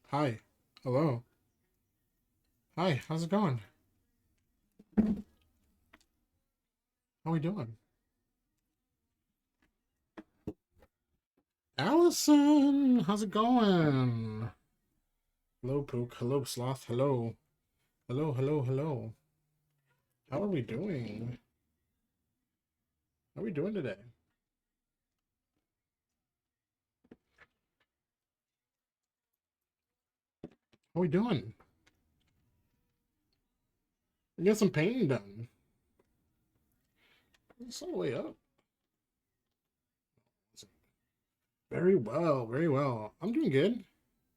Hi. Hello. Hi, how's it going? How we doing? Allison, how's it going? Hello, Pook. Hello, Sloth. Hello. Hello, hello, hello. How are we doing? How are we doing today? How are we doing? We got some painting done. It's all the way up. Very well, very well. I'm doing good.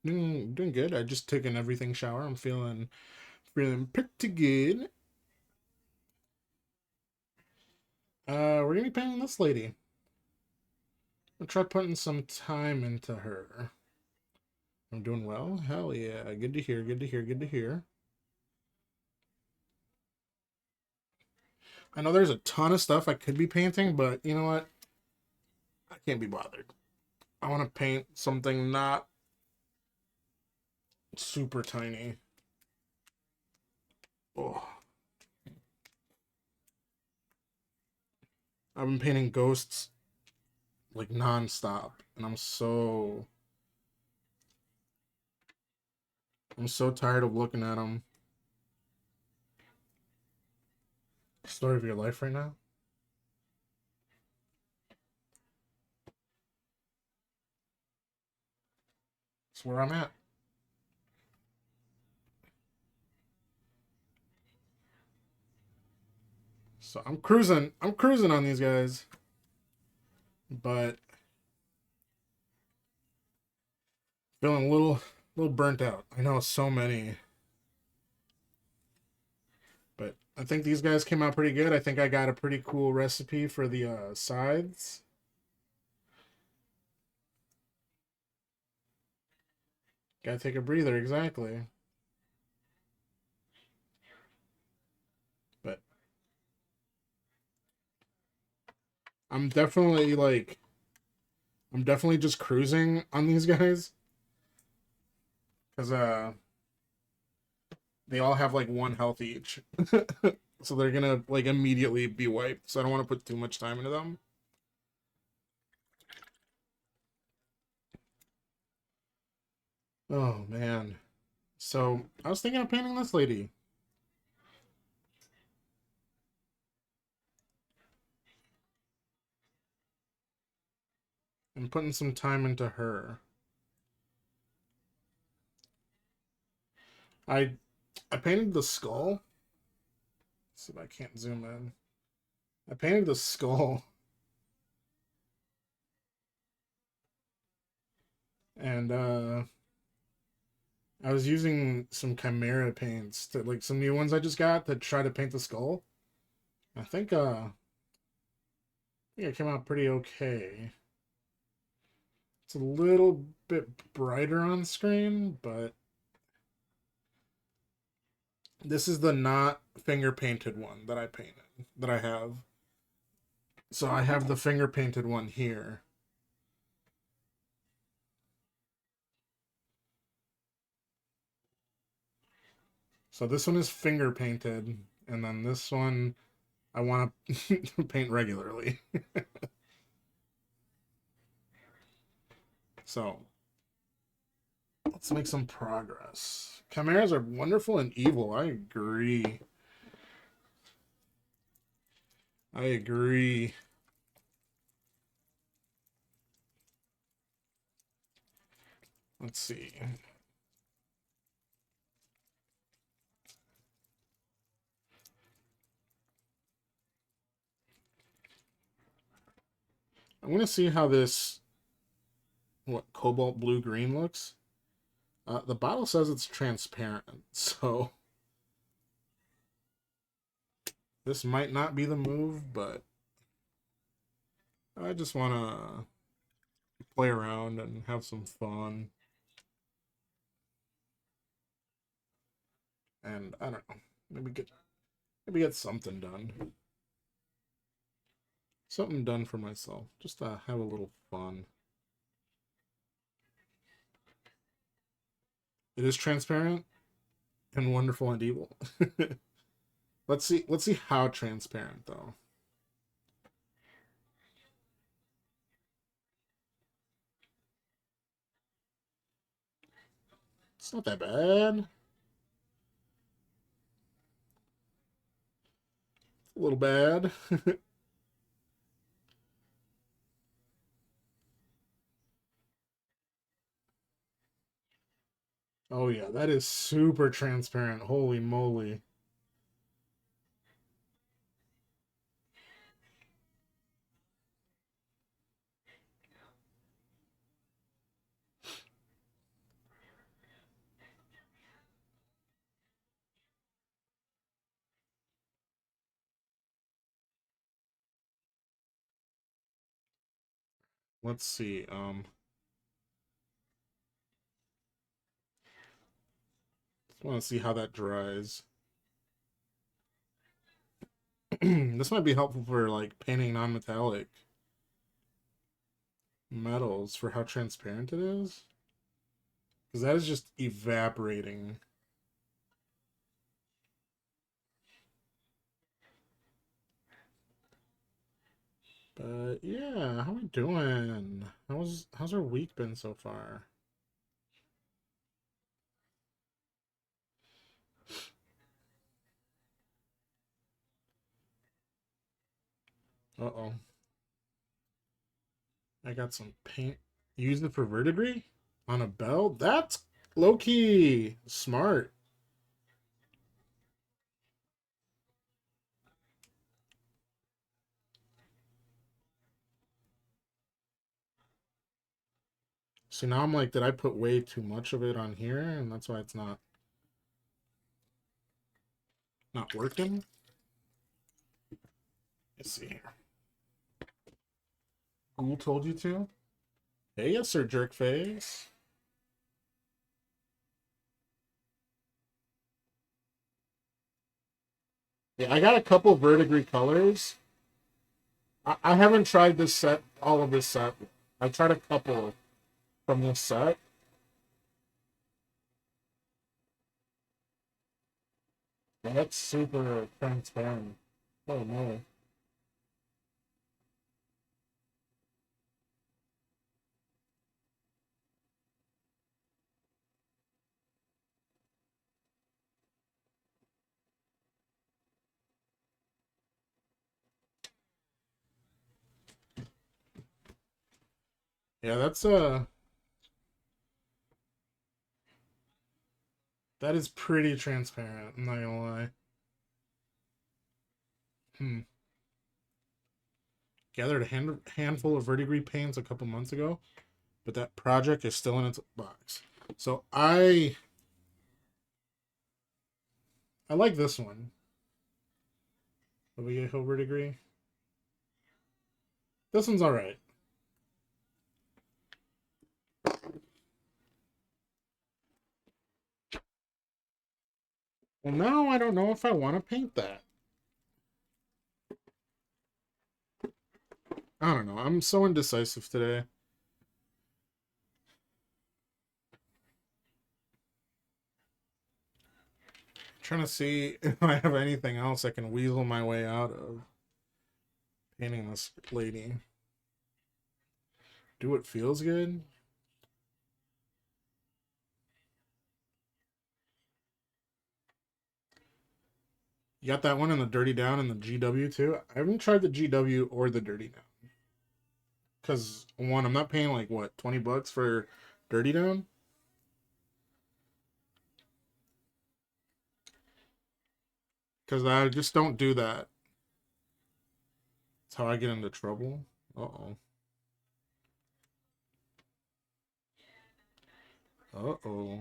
Doing good. I just took an everything shower. I'm feeling pretty good. We're gonna be painting this lady. I'll try putting some time into her. I'm doing well. Hell yeah. Good to hear. Good to hear. Good to hear. I know there's a ton of stuff I could be painting, but you know what? I can't be bothered. I want to paint something not super tiny. Oh, I've been painting ghosts like nonstop, and I'm so tired of looking at them. Story of your life right now. That's where I'm at. So I'm cruising. I'm cruising on these guys, but feeling a little burnt out. I know so many. But I think these guys came out pretty good. I think I got a pretty cool recipe for the sides. Gotta take a breather, exactly. But I'm definitely like, I'm definitely just cruising on these guys because they all have like one health each, so they're gonna like immediately be wiped. So I don't want to put too much time into them. Oh man. So I was thinking of painting this lady and putting some time into her. I I painted the skull. Let's see if I can't zoom in. I painted the skull and I was using some chimera paints to like some new ones I just got to try to paint the skull. I think it came out pretty okay. It's a little bit brighter on screen, but this is the not finger painted one that I painted that I have. So I have the finger painted one here. So this one is finger painted, and then this one I want to paint regularly. So let's make some progress. Chimeras are wonderful and evil. I agree. I agree. Let's see. I want to see how this what cobalt blue green looks. The bottle says it's transparent, so this might not be the move, but I just want to play around and have some fun. And I don't know, maybe get something done. Something done for myself. Just to have a little fun. It is transparent and wonderful and evil. Let's see how transparent though. It's not that bad. It's a little bad. Oh yeah, that is super transparent. Holy moly. Let's see. Just want to see how that dries. This might be helpful for like painting non-metallic metals for how transparent it is. Because that is just evaporating. But yeah, how we doing? How's our week been so far? Uh-oh. I got some paint. Use it for verdigris? On a belt? That's low-key smart. So now I'm like, did I put way too much of it on here? And that's why it's not working? Let's see here. Who told you to? Hey, yes, sir, jerkface. Yeah, I got a couple verdigris colors. I haven't tried this set, all of this set. I tried a couple from this set. Yeah, that's super transparent. Oh no. Yeah, that is pretty transparent, I'm not gonna lie. Hmm. Gathered a handful of verdigris paints a couple months ago, but that project is still in its box. So I like this one. Oblivion Hill verdigris. This one's alright. Well, now I don't know if I want to paint that. I don't know. I'm so indecisive today. Trying to see if I have anything else I can weasel my way out of painting this lady. Do what feels good. You got that one in the Dirty Down and the GW too. I haven't tried the GW or the Dirty Down because one, I'm not paying like what $20 for Dirty Down. Because I just don't do that. That's how I get into trouble. Uh oh. Uh oh.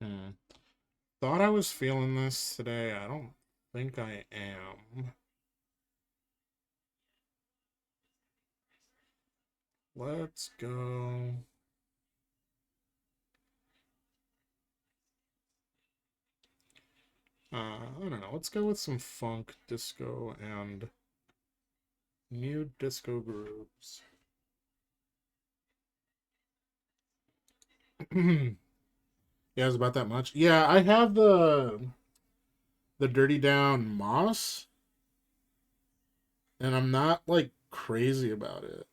Hmm. Thought I was feeling this today. I don't think I am. Let's go. I don't know. Let's go with some funk, disco, and new disco grooves. Yeah, it's about that much. Yeah, I have the Dirty Down Moss, and I'm not like crazy about it.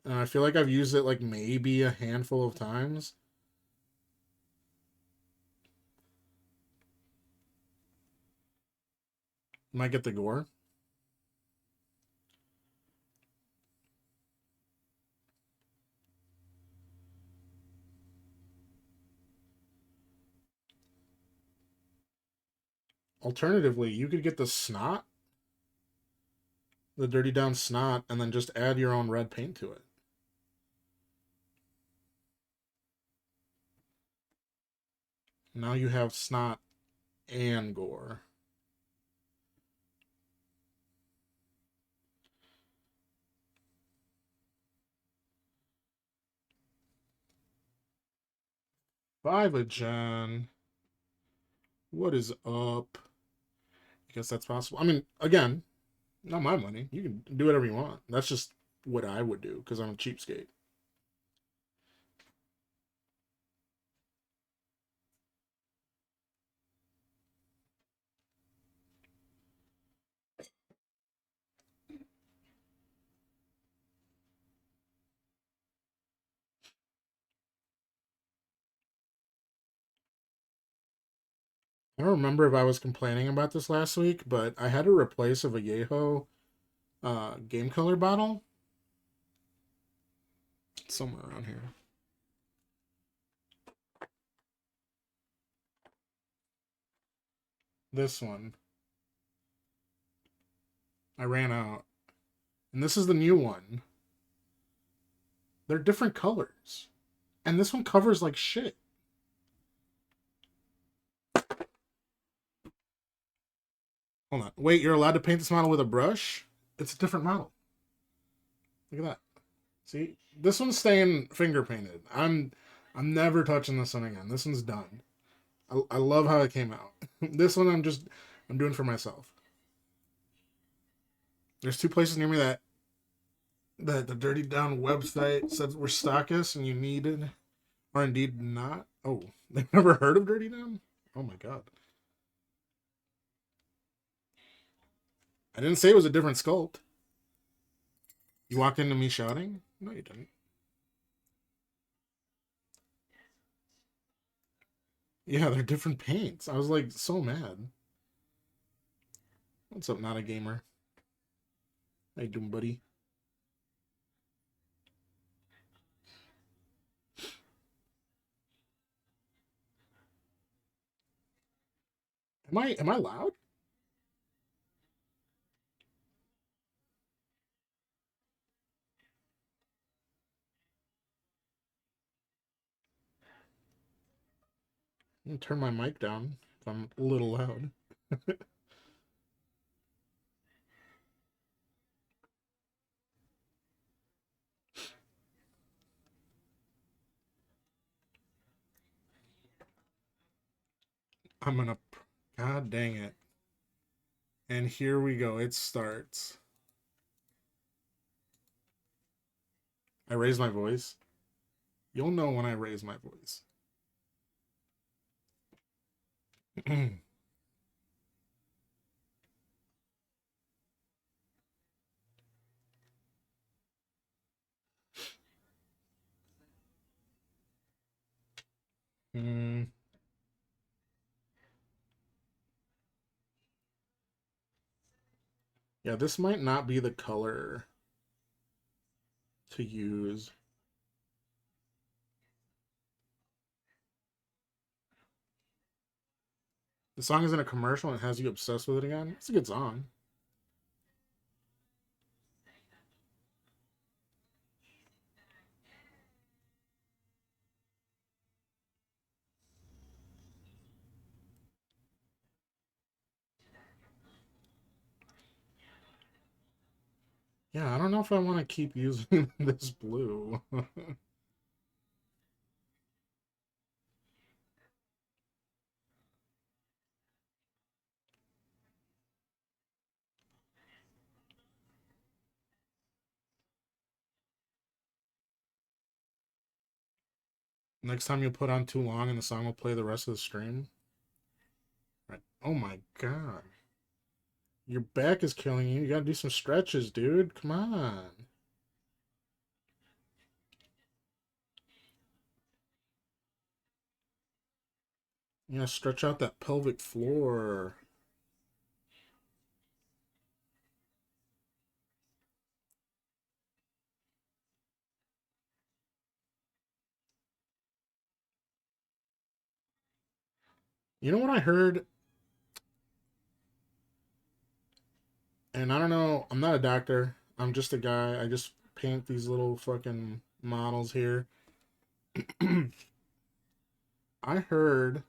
And I feel like I've used it like maybe a handful of times. Might get the gore. Alternatively, you could get the snot, the Dirty Down snot, and then just add your own red paint to it. Now you have snot and gore. Five Jen. What is up? I guess that's possible. I mean, again, not my money. You can do whatever you want. That's just what I would do because I'm a cheapskate. I don't remember if I was complaining about this last week, but I had to replace a Vallejo game color bottle. It's somewhere around here. This one. I ran out. And this is the new one. They're different colors. And this one covers like shit. Hold on. Wait, you're allowed to paint this model with a brush? It's a different model. Look at that. See? This one's staying finger painted. I'm never touching this one again. This one's done. I love how it came out. This one I'm doing for myself. There's two places near me that the Dirty Down website said were stockists and you needed or indeed not. Oh, they've never heard of Dirty Down? Oh my god. I didn't say it was a different sculpt. You walked into me shouting? No, you didn't. Yeah, they're different paints. I was like so mad. What's up, not a gamer? How you doing, buddy? Am I loud? I'm gonna turn my mic down if I'm a little loud. I'm gonna. God dang it. And here we go. It starts. I raise my voice. You'll know when I raise my voice. Mm, yeah, this might not be the color to use. The song is in a commercial and it has you obsessed with it again. It's a good song. Yeah, I don't know if I want to keep using this blue. Next time you put on too long and the song will play the rest of the stream. Right. Oh my god. Your back is killing you. You gotta do some stretches, dude. Come on. You gotta stretch out that pelvic floor. You know what I heard? And I don't know, I'm not a doctor. I'm just a guy. I just paint these little fucking models here. I heard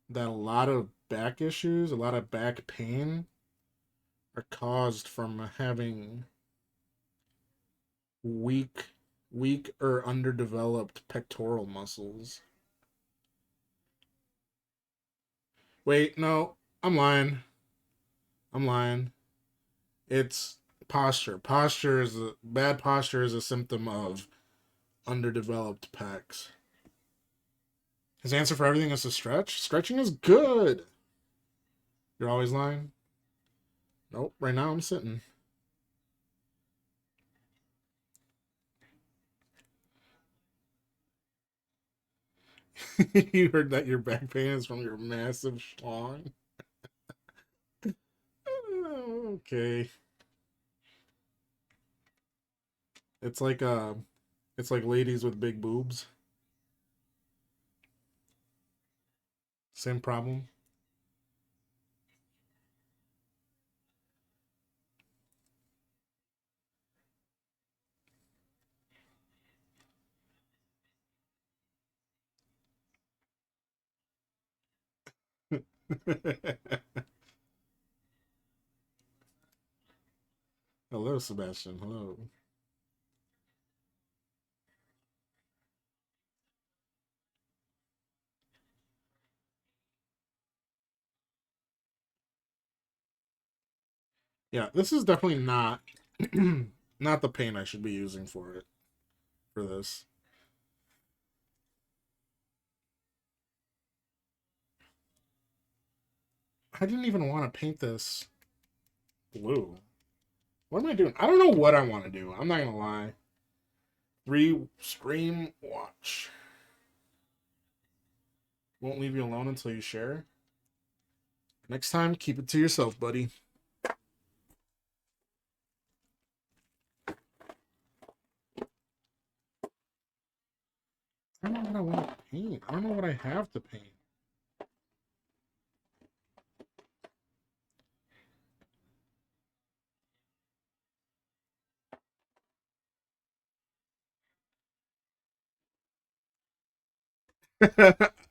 that a lot of back issues, a lot of back pain are caused from having weak weak or underdeveloped pectoral muscles. Wait, no, I'm lying. I'm lying. It's posture. Bad posture is a symptom of underdeveloped pecs. His answer for everything is to stretch. Stretching is good. You're always lying. Nope. Right now I'm sitting. You heard that your back pain is from your massive schlong. Okay. It's like it's like ladies with big boobs. Same problem. Hello, Sebastian. Hello. Yeah, this is definitely not not the paint I should be using for it for this. I didn't even want to paint this blue. What am I doing? I don't know what I want to do. I'm not gonna lie. Three stream watch. Won't leave you alone until you share. Next time, keep it to yourself, buddy. I don't know what I want to paint. I don't know what I have to paint.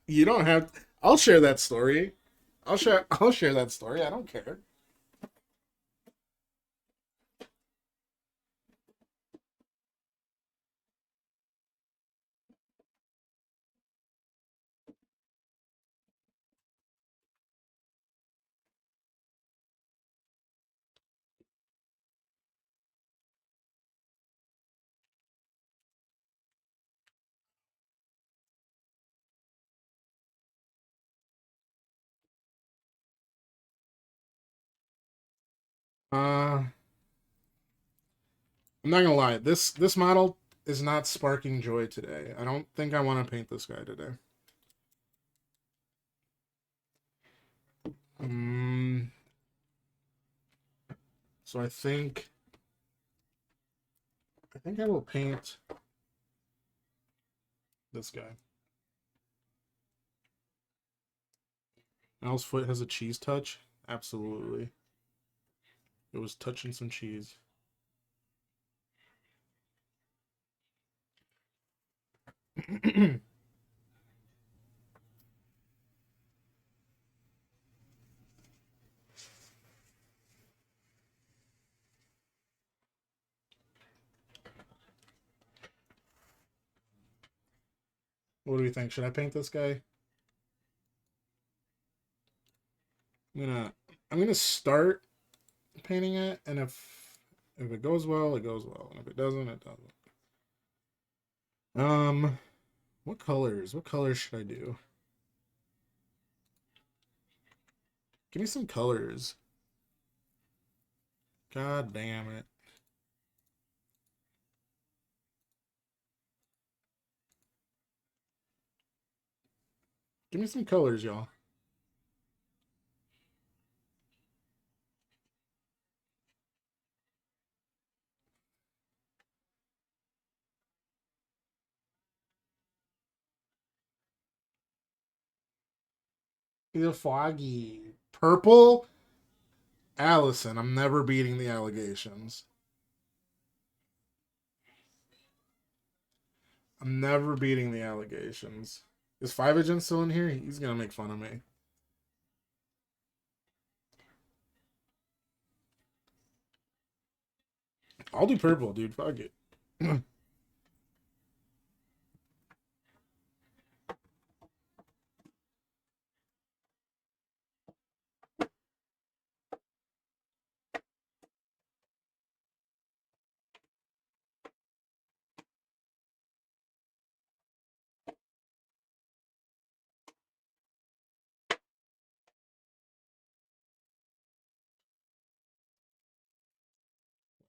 You don't have. I'll share that story. I'll share that story. I don't care. I'm not gonna lie. This model is not sparking joy today. I don't think I want to paint this guy today. Mm, so I think I will paint this guy. Al's foot has a cheese touch. Absolutely, it was touching some cheese. What do we think? Should I paint this guy? I'm gonna I'm gonna start painting it, and if it goes well, it goes well, and if it doesn't, it doesn't. What colors? What colors should I do? Give me some colors. God damn it. Give me some colors, y'all. Either foggy. Purple? Allison, I'm never beating the allegations. I'm never beating the allegations. Is Five Agent still in here? He's gonna make fun of me. I'll do purple, dude. Fuck it.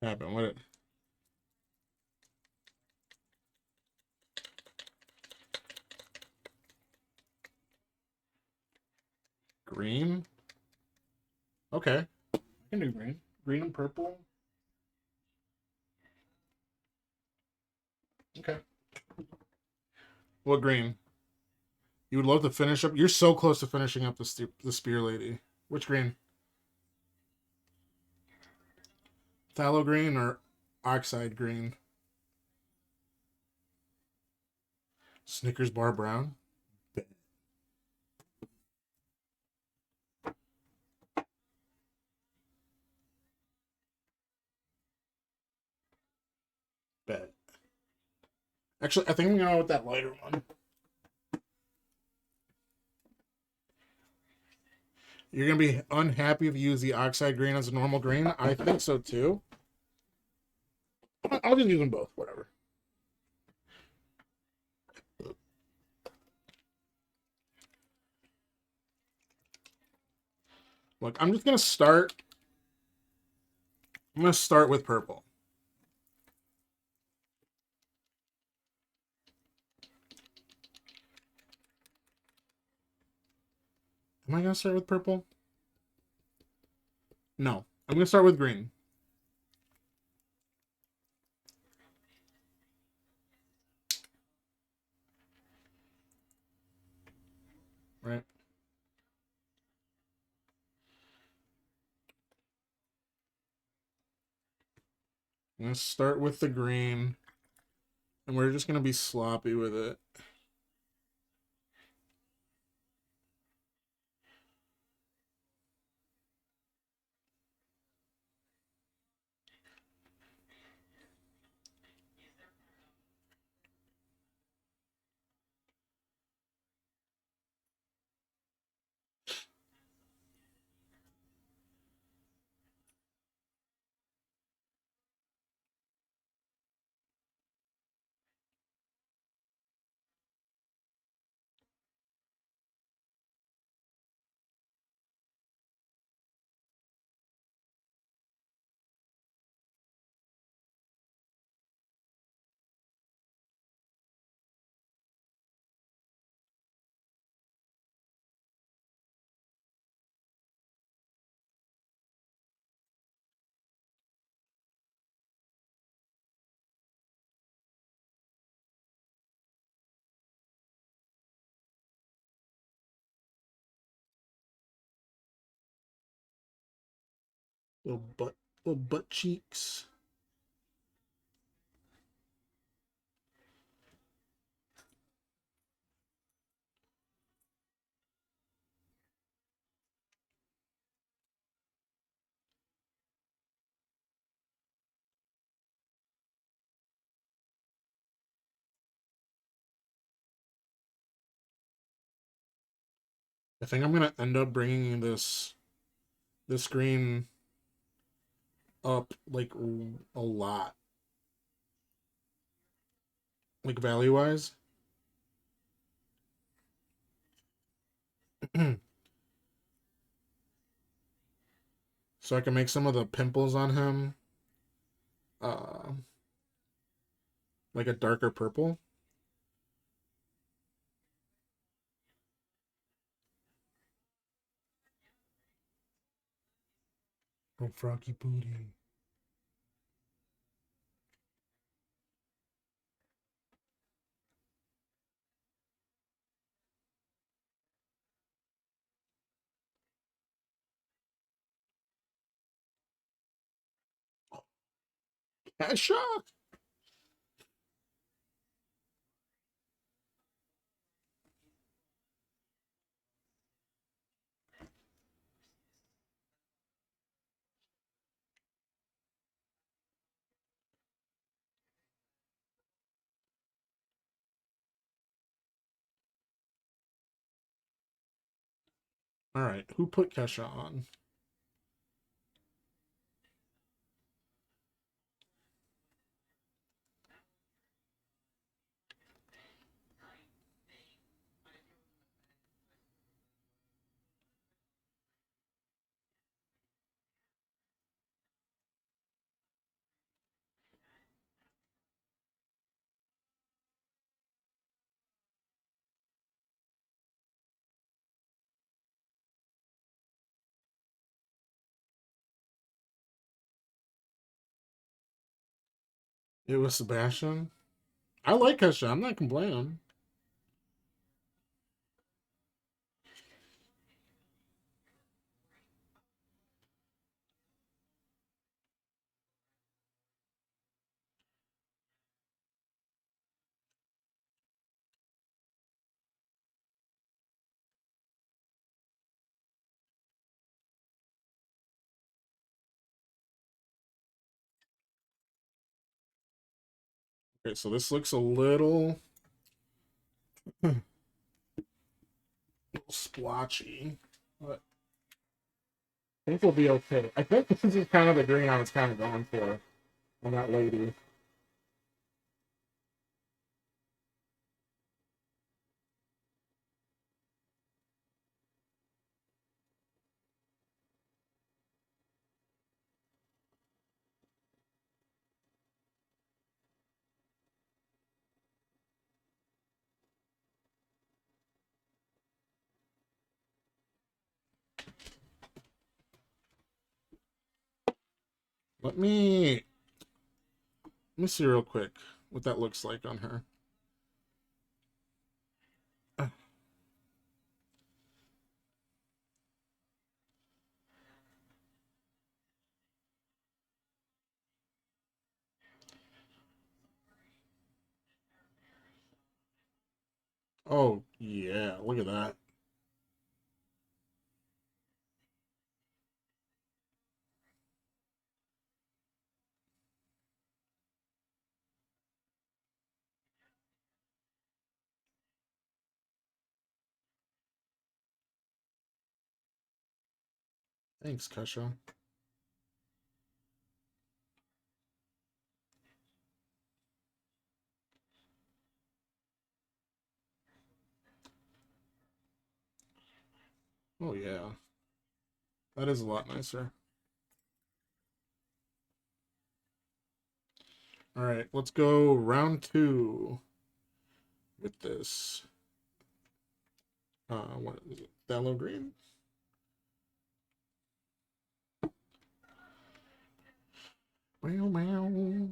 What happened? What? Green? Okay. I can do green. Green and purple. Okay. What green? You would love to finish up. You're so close to finishing up the spear lady. Which green? Phthalo green or oxide green? Snickers bar brown. Bet. Bet. Actually, I think I'm gonna go with that lighter one. You're gonna be unhappy if you use the oxide green as a normal green. I think so too. I'll just use them both. Whatever. Look, I'm just gonna start. I'm gonna start with purple. Am I gonna start with purple? No. I'm gonna start with green. Right. I'm gonna start with the green, and we're just gonna be sloppy with it. Little butt cheeks. I think I'm gonna end up bringing this screen up like a lot, like value wise. So I can make some of the pimples on him uh like a darker purple. Oh, froggy booty. Kesha. All right, who put Kesha on? It was Sebastian. I like Kesha. I'm not complaining. Okay, so this looks a little splotchy, but I think we'll be okay. I think this is kind of the green I was kind of going for on that lady. Let me let me see real quick what that looks like on her. Oh yeah, look at that. Thanks, Kesha. Oh yeah, that is a lot nicer. All right, let's go round two with this. What is it? Phthalo green. Meow meow.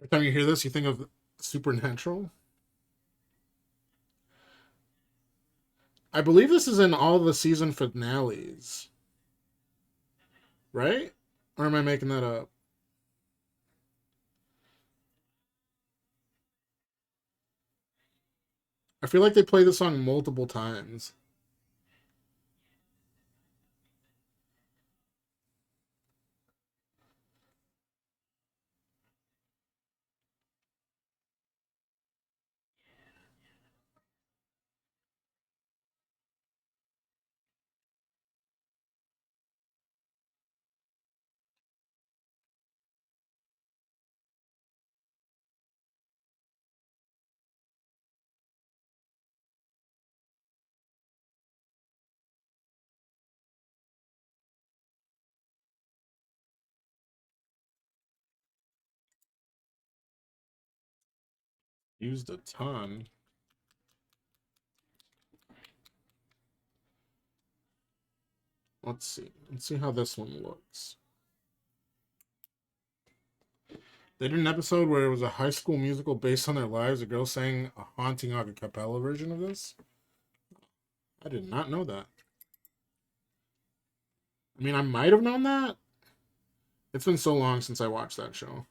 Every time you hear this, you think of Supernatural. I believe this is in all the season finales, right? Or am I making that up? I feel like they play this song multiple times. Used a ton. Let's see. Let's see how this one looks. They did an episode where it was a high school musical based on their lives. A girl sang a haunting a cappella version of this. I did not know that. I mean, I might have known that. It's been so long since I watched that show.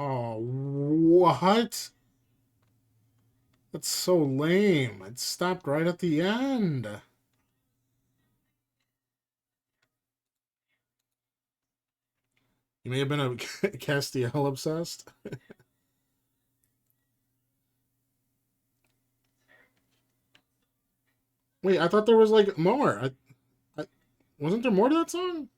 Oh, what? That's so lame. It stopped right at the end. You may have been a Castiel obsessed. Wait, I thought there was like more. I wasn't there more to that song?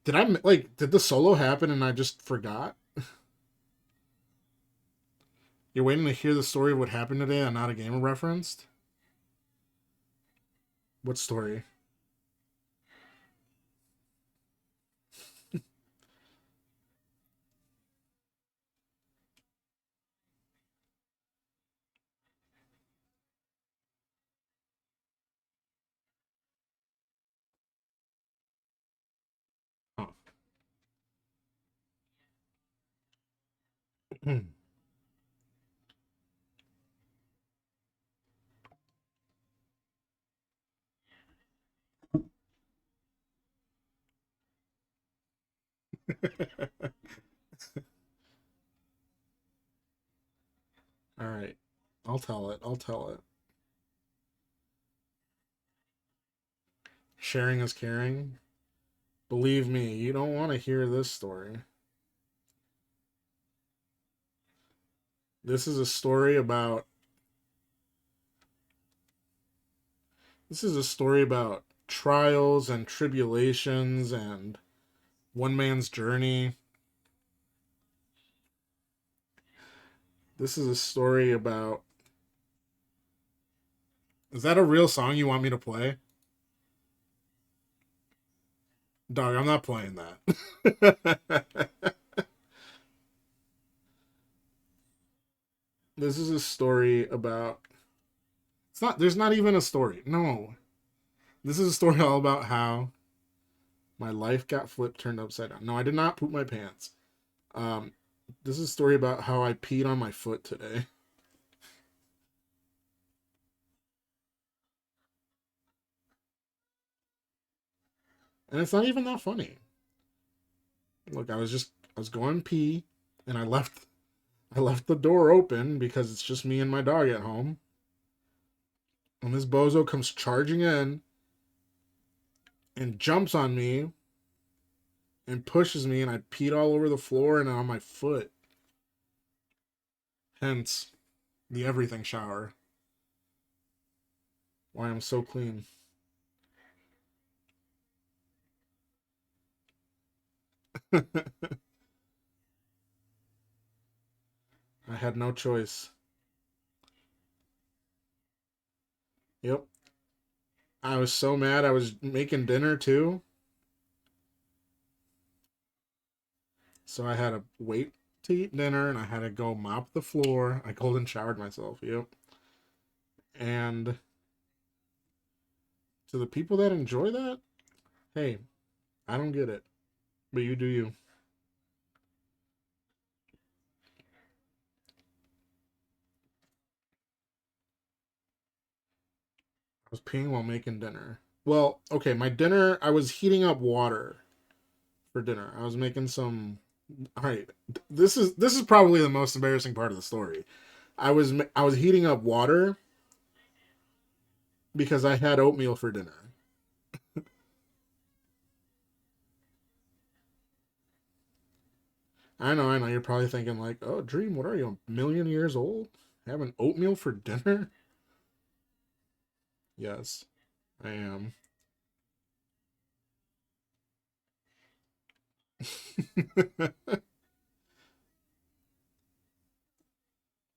Did I like? Did the solo happen and I just forgot? You're waiting to hear the story of what happened today and not a gamer referenced? What story? Oh. All right. I'll tell it. I'll tell it. Sharing is caring. Believe me, you don't want to hear this story. This is a story about this is a story about trials and tribulations and one man's journey. This is a story about. Is that a real song you want me to play? Dog, I'm not playing that. This is a story about. It's not. There's not even a story. No. This is a story all about how my life got flipped, turned upside down. No, I did not poop my pants. Um, this is a story about how I peed on my foot today. And it's not even that funny. Look, I was going pee and I left the door open because it's just me and my dog at home. And this bozo comes charging in and jumps on me and pushes me and I peed all over the floor and on my foot. Hence the everything shower. why I'm so clean. I had no choice. Yep. I was so mad. I was making dinner too. So I had to wait to eat dinner and I had to go mop the floor. I golden showered myself. Yep. And to the people that enjoy that, hey, I don't get it. But you do you. I was peeing while making dinner. Well, okay, my dinner, I was heating up water for dinner. I was making some. All right, this is probably the most embarrassing part of the story. I was heating up water because I had oatmeal for dinner. I know. You're probably thinking like, "Oh, Dream, what are you, a million years old? Having oatmeal for dinner?" Yes, I am.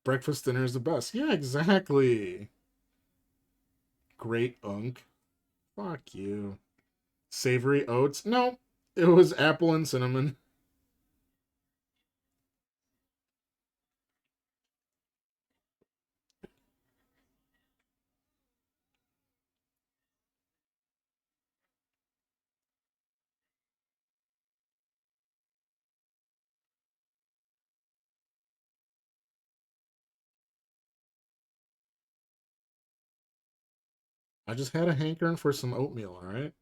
Breakfast dinner is the best. Yeah, exactly. Great unk. Fuck you. Savory oats? No, it was apple and cinnamon. I just had a hankering for some oatmeal, all right?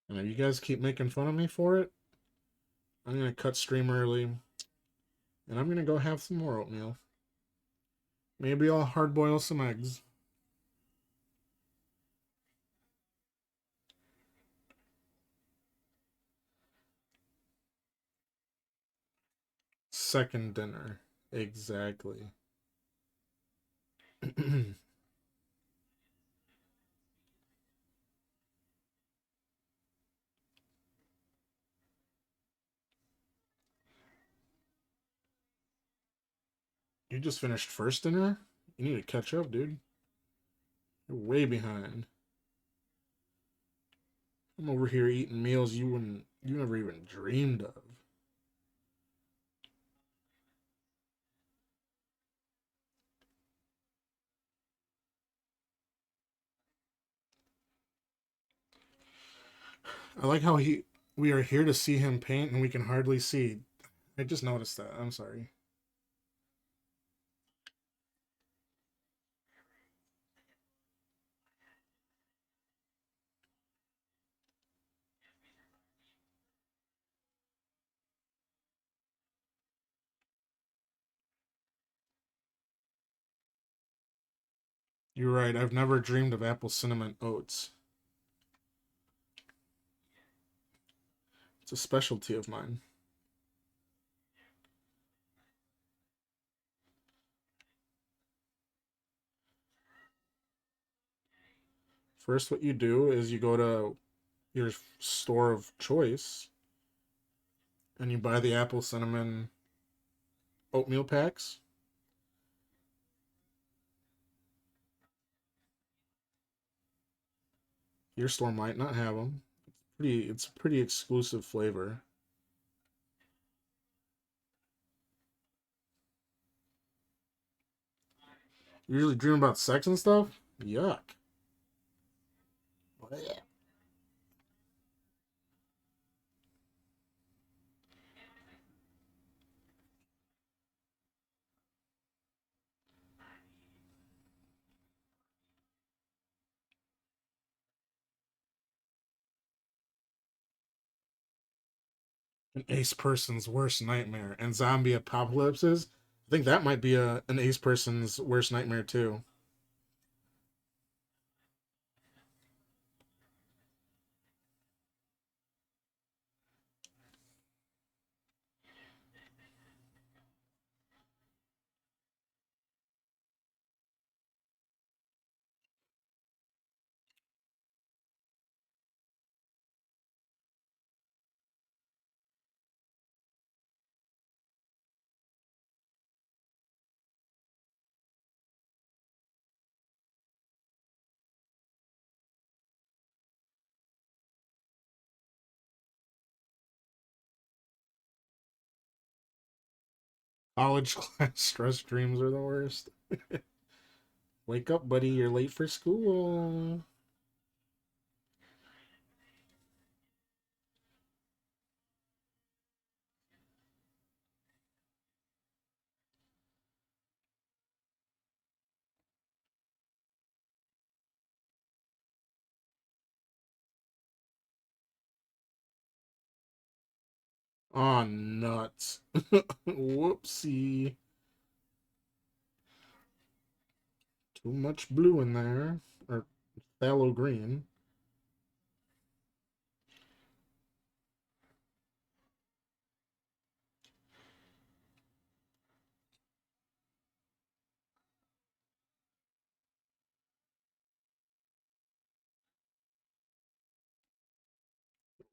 And if you guys keep making fun of me for it, I'm gonna cut stream early and I'm gonna go have some more oatmeal. Maybe I'll hard boil some eggs. Second dinner. Exactly. You just finished first dinner? You need to catch up, dude. You're way behind. I'm over here eating meals you never even dreamed of. I like how he we are here to see him paint and we can hardly see. I just noticed that. I'm sorry. You're right. I've never dreamed of apple cinnamon oats. It's a specialty of mine. First, what you do is you go to your store of choice and you buy the apple cinnamon oatmeal packs. Your store might not have them. It's a pretty exclusive flavor. You usually dream about sex and stuff? Yuck. An ace person's worst nightmare and zombie apocalypses. I think that might be an ace person's worst nightmare too. College class stress dreams are the worst. Wake up, buddy. You're late for school. Aw, nuts. Whoopsie. Too much blue in there. Or phthalo green.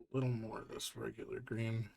A little more of this regular green.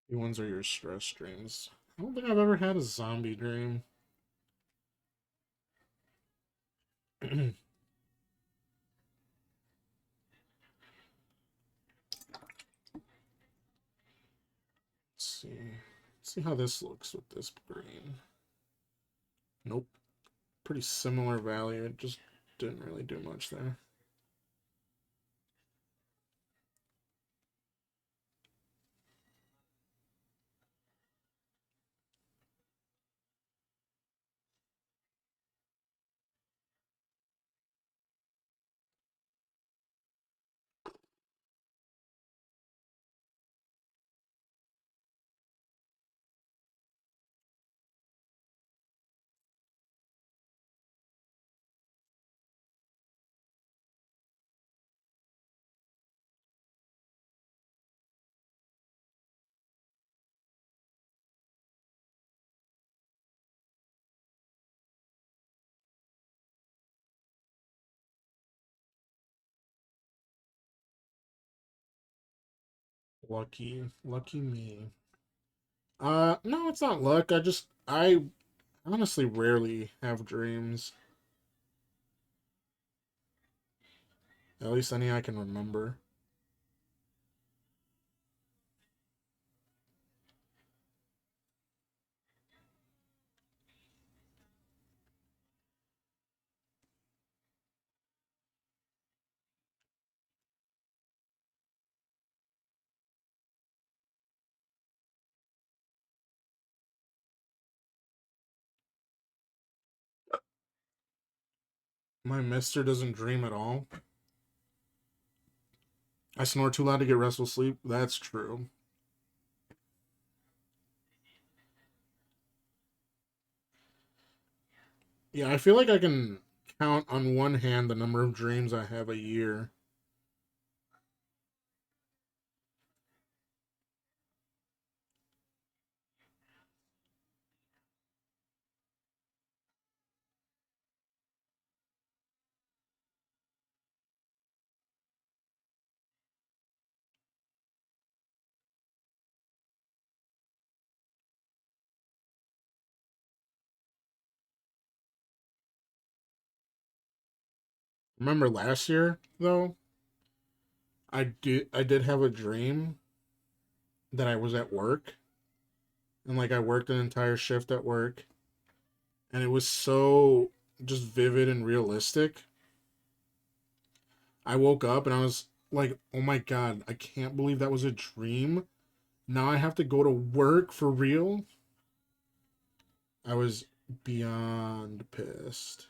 The ones are your stress dreams. I don't think I've ever had a zombie dream. Let's see. Let's see how this looks with this green. Nope. Pretty similar value. It just didn't really do much there. Lucky. Lucky me. No, it's not luck. I honestly rarely have dreams. At least any I can remember. My mister doesn't dream at all. I snore too loud to get restful sleep. That's true. Yeah, I feel like I can count on one hand the number of dreams I have a year. Remember last year though? I did have a dream that I was at work and like I worked an entire shift at work and it was so just vivid and realistic. I woke up and I was like, "Oh my god, I can't believe that was a dream. Now I have to go to work for real." I was beyond pissed.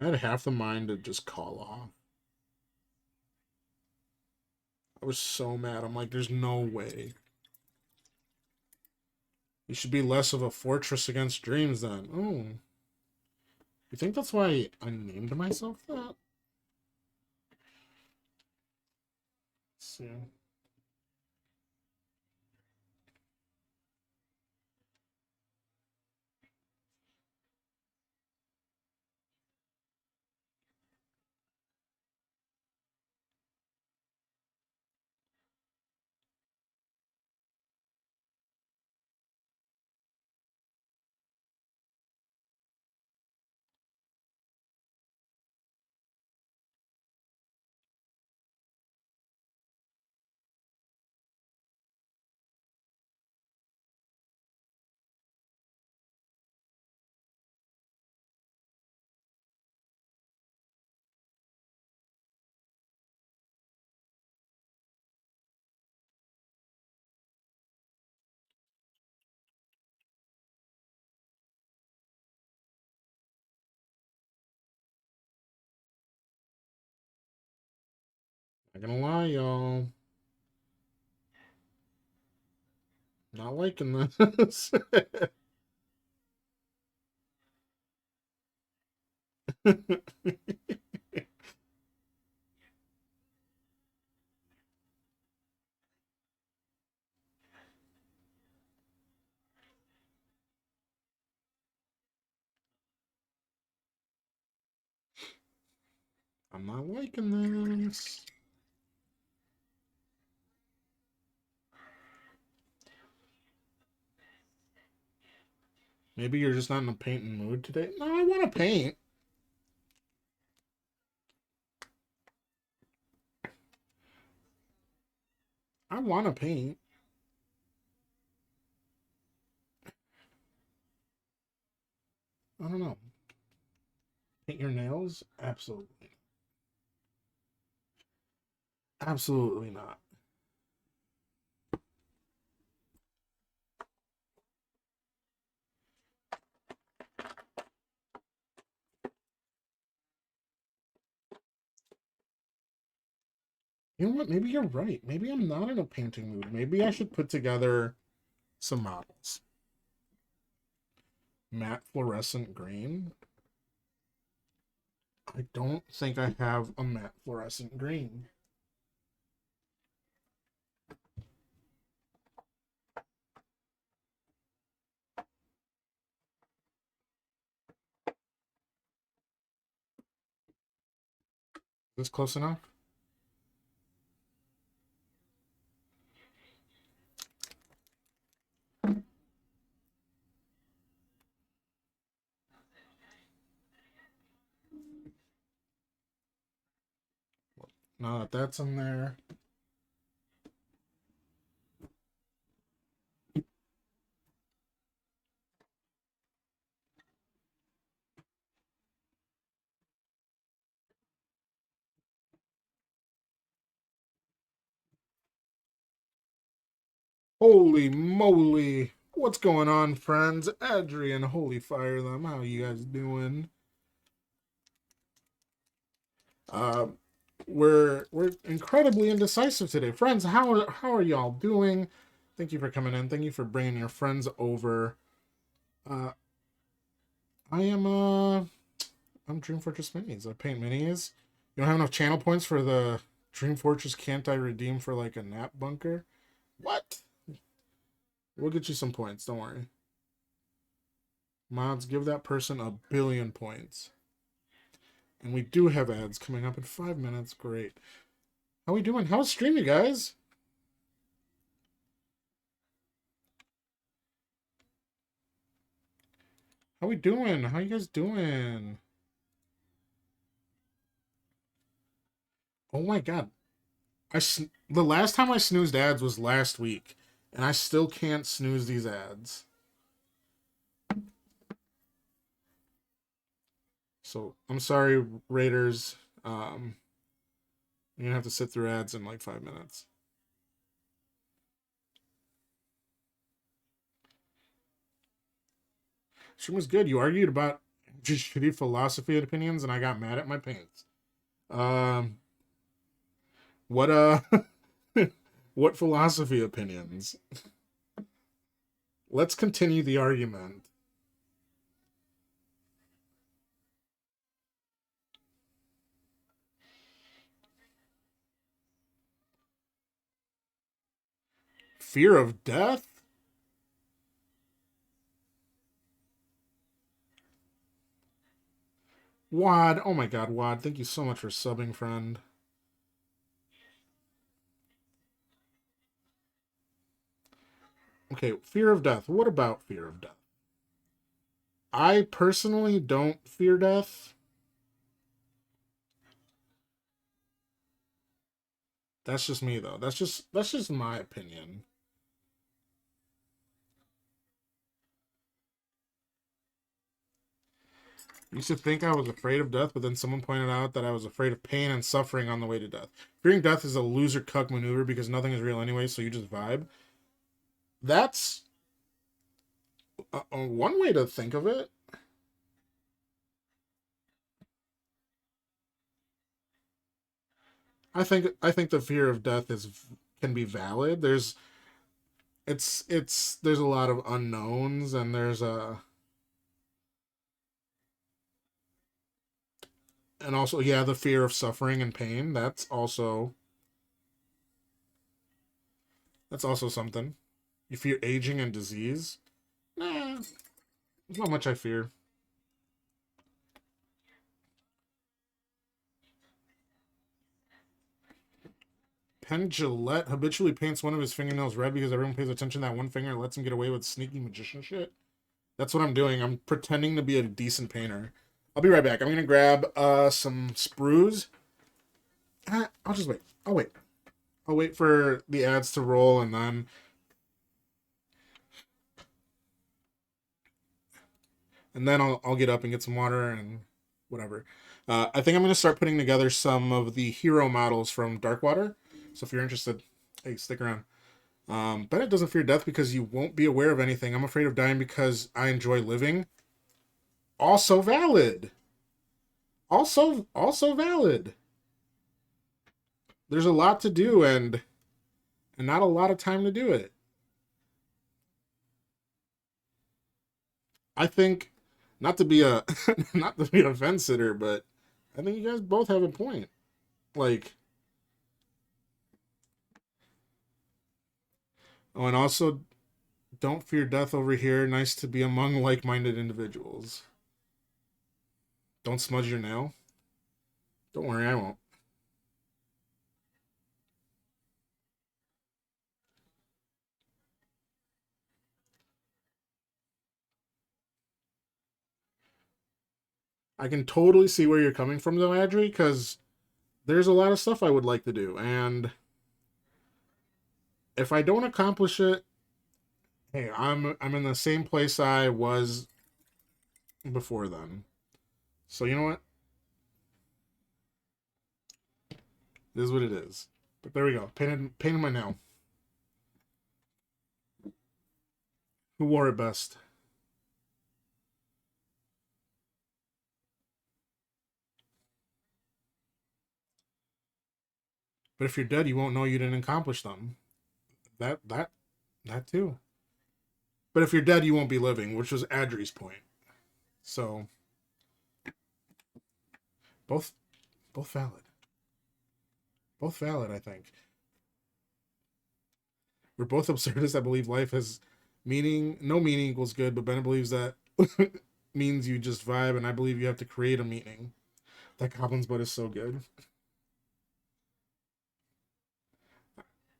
I had half the mind to just call off. I was so mad. I'm like, there's no way. You should be less of a fortress against dreams then. Oh. You think that's why I named myself that? Let's see. Not gonna lie, y'all. Not liking this. I'm not liking this. Maybe you're just not in a painting mood today. No, I want to paint. I want to paint. I don't know. Paint your nails? Absolutely. Absolutely not. You know what? Maybe you're right. Maybe I'm not in a painting mood. Maybe I should put together some models. Matte fluorescent green. I don't think I have a matte fluorescent green. Is this close enough? Now that that's in there. Holy moly. What's going on, friends? Adrian, holy fire them. How you guys doing? Uh, we're incredibly indecisive today. Friends, how are y'all doing? Thank you for coming in. Thank you for bringing your friends over. Uh, I am I'm Dream Fortress Minis. I paint minis. You don't have enough channel points for the Dream Fortress. Can't I redeem for like a nap bunker? What? We'll get you some points. Don't worry. Mods, give that person 1,000,000,000 points. And we do have ads coming up in 5 minutes. Great. How we doing? How's stream, you guys? How we doing? How you guys doing? Oh my god. The last time I snoozed ads was last week, and I still can't snooze these ads. So I'm sorry, Raiders. You're gonna have to sit through ads in like 5 minutes. Stream was good. You argued about Just shitty philosophy opinions, and I got mad at my paints. Um, what what philosophy opinions? Let's continue the argument. Fear of death? Wad, oh my god, Wad, thank you so much for subbing, friend. Okay, fear of death. What about fear of death? I personally don't fear death. That's just me though. That's just my opinion. I used to think I was afraid of death, but then someone pointed out that I was afraid of pain and suffering on the way to death. Fearing death is a loser cuck maneuver because nothing is real anyway, so you just vibe. That's one way to think of it. I think the fear of death is can be valid. There's a lot of unknowns, and there's a and also, yeah, the fear of suffering and pain. That's also something. You fear aging and disease. Nah, there's not much I fear. Penn Jillette habitually paints one of his fingernails red because everyone pays attention to that one finger and lets him get away with sneaky magician shit. That's what I'm doing. I'm pretending to be a decent painter. I'll be right back. I'm gonna grab some sprues. I'll just wait. I'll wait. I'll wait for the ads to roll, and then I'll get up and get some water and whatever. I think I'm gonna start putting together some of the hero models from Darkwater. So if you're interested, hey, stick around. Bennett doesn't fear death because you won't be aware of anything. I'm afraid of dying because I enjoy living. Also valid. Also valid. There's a lot to do and not a lot of time to do it. I think not to be a not to be a fence sitter, but I think you guys both have a point. Like, oh, and also don't fear death over here. Nice to be among like-minded individuals. Don't smudge your nail. Don't worry, I won't. I can totally see where you're coming from, though, Adri, because there's a lot of stuff I would like to do, and if I don't accomplish it, hey, I'm in the same place I was before then. So you know what? It is what it is. But there we go. Painted my nail. Who wore it best? But if you're dead, you won't know you didn't accomplish them. That too. But if you're dead, you won't be living, which was Adri's point. So both both valid. Both valid, I think. We're both absurdists that believe life has meaning. No meaning equals good, but Bennett believes that means you just vibe, and I believe you have to create a meaning. That Goblin's Butt is so good.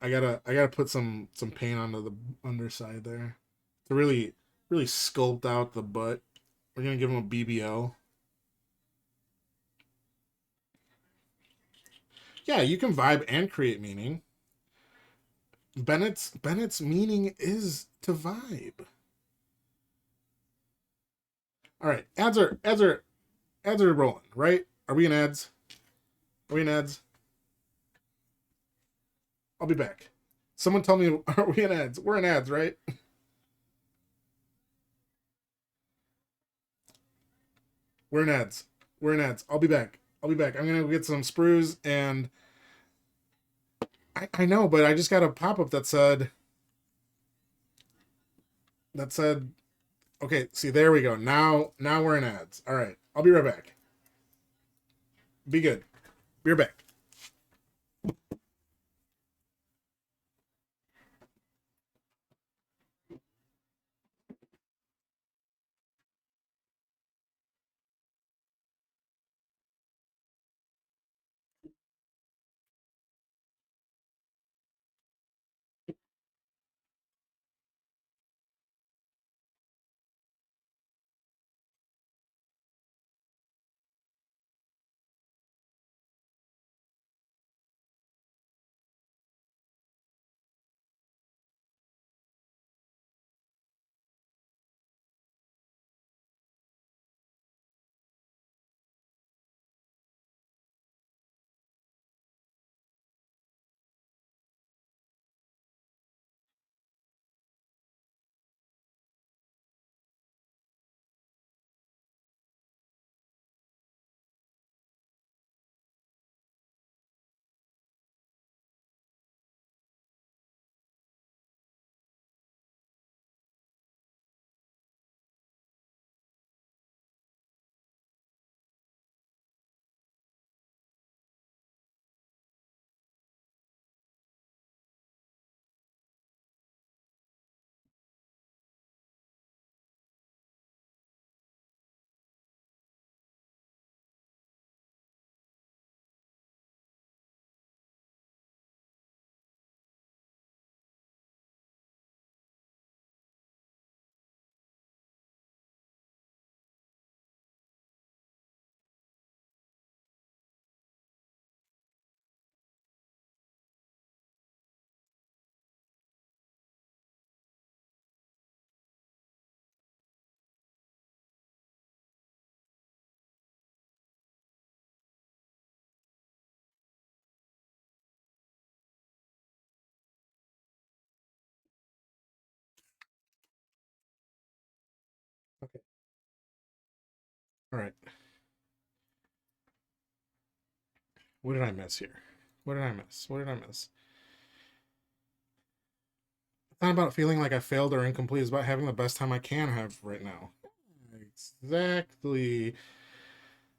I gotta put some paint onto the underside there to really sculpt out the butt. We're gonna give him a BBL. Yeah, you can vibe and create meaning. Bennett's meaning is to vibe. All right, ads are rolling, right? Are we in ads? Are we in ads? I'll be back. Someone tell me, are we in ads? We're in ads, right? We're in ads. We're in ads. I'll be back. I'll be back. I'm gonna go get some sprues and I know, but I just got a pop up that said okay, see there we go. Now we're in ads. Alright. I'll be right back. Be good. Be right back. Okay. Alright. What did I miss here? What did I miss? What did I miss? It's not about feeling like I failed or incomplete. It's about having the best time I can have right now. Exactly.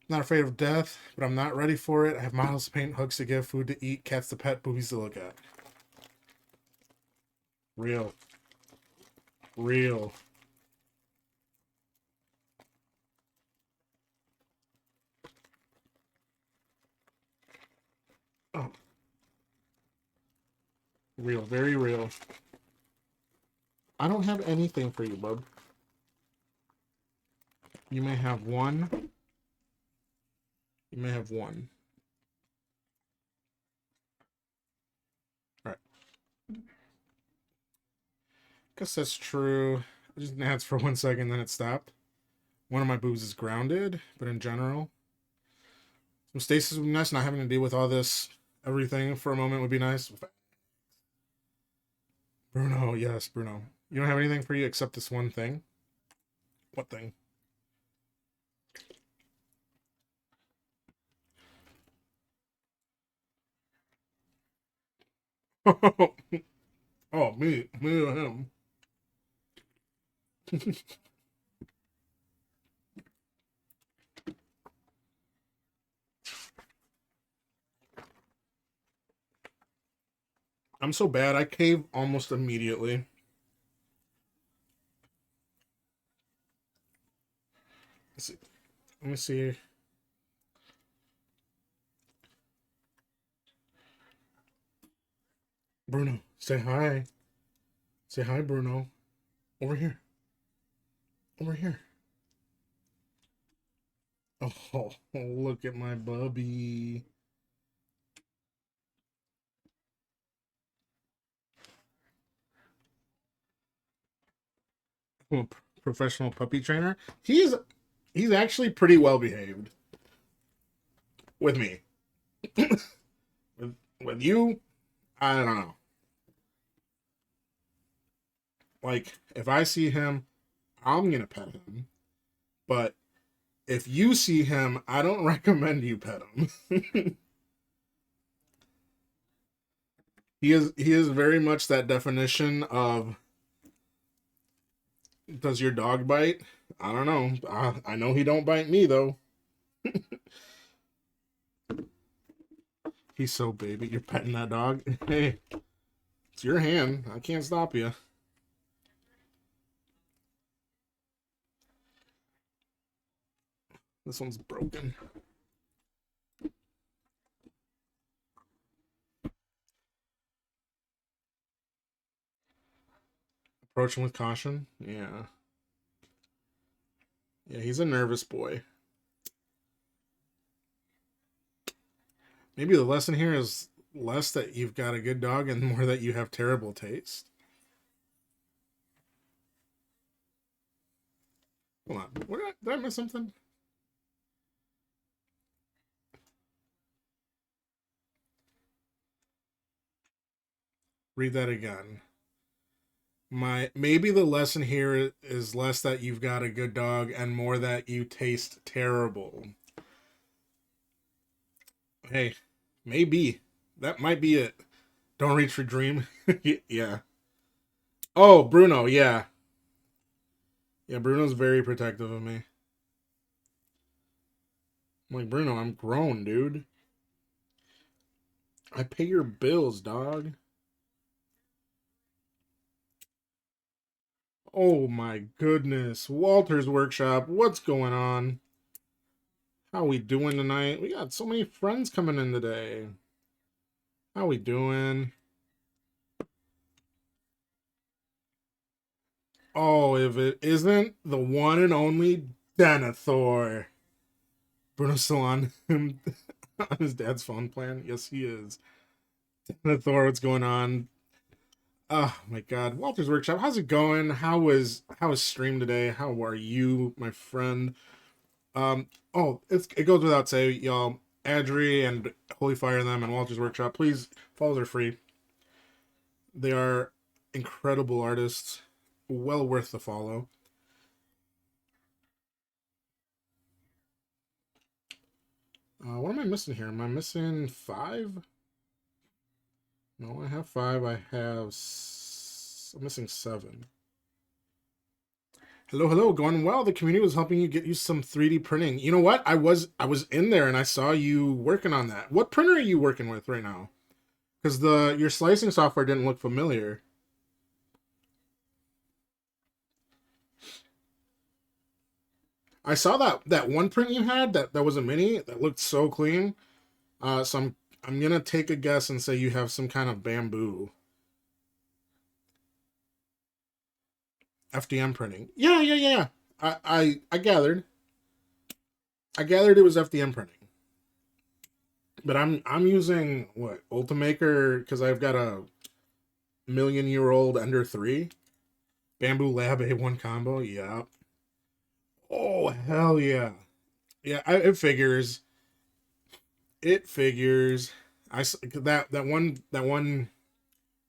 Not afraid of death, but I'm not ready for it. I have models to paint, hooks to give, food to eat, cats to pet, boobies to look at. Real. Real. Oh, real. Very real. I don't have anything for you, bub. You may have one. You may have one. All right. Guess that's true. I just ads for 1 second, then it stopped. One of my boobs is grounded, but in general, some stasis would be nice. Not having to deal with all this everything for a moment would be nice. Bruno, yes, Bruno. You don't have anything for you except this one thing. What thing? Oh, me or him. I'm so bad. I cave almost immediately. Let's see. Let me see. Bruno, say hi. Say hi, Bruno. Over here. Over here. Oh, look at my bubby. I'm a professional puppy trainer. He's actually pretty well behaved with me. With you, I don't know. Like if I see him, I'm gonna pet him. But if you see him, I don't recommend you pet him. He is very much that definition of does your dog bite? I don't know. I know he don't bite me though. He's so baby. You're petting that dog. Hey, it's your hand. I can't stop you. This one's broken. Approach him with caution. Yeah. Yeah, he's a nervous boy. Maybe the lesson here is less that you've got a good dog and more that you have terrible taste. Hold on. Did I miss something? Read that again. Maybe the lesson here is less that you've got a good dog and more that you taste terrible. Hey, maybe that might be it. Don't reach for dream. Yeah. Oh, Bruno. Yeah. Yeah, Bruno's very protective of me. I'm like, Bruno, I'm grown, dude. I pay your bills, dog. Oh my goodness. Walter's workshop. What's going on? How we doing tonight? We got so many friends coming in today. How we doing? Oh, if it isn't the one and only Denethor. Bruno's still on him on his dad's phone plan. Yes, he is. Denethor, what's going on? Oh my god. Walter's workshop. How's it going? How was stream today? How are you, my friend? It goes without saying, y'all. Adri and Holy Fire them and Walter's Workshop. Please, follows are free. They are incredible artists, well worth the follow. What am I missing here? Am I missing 5? No, I have 5. I'm missing 7. Hello, hello, going well. The community was helping you get you some 3D printing. You know what? I was in there and I saw you working on that. What printer are you working with right now? Because the your slicing software didn't look familiar. I saw that one print you had that was a mini that looked so clean. So I'm gonna take a guess and say you have some kind of bamboo FDM printing. Yeah, yeah, yeah, yeah. I gathered. I gathered it was FDM printing. But I'm using what Ultimaker because I've got a million-year-old Ender 3 Bamboo Lab A1 combo. Yeah. Oh hell yeah. Yeah, it figures. It figures. That one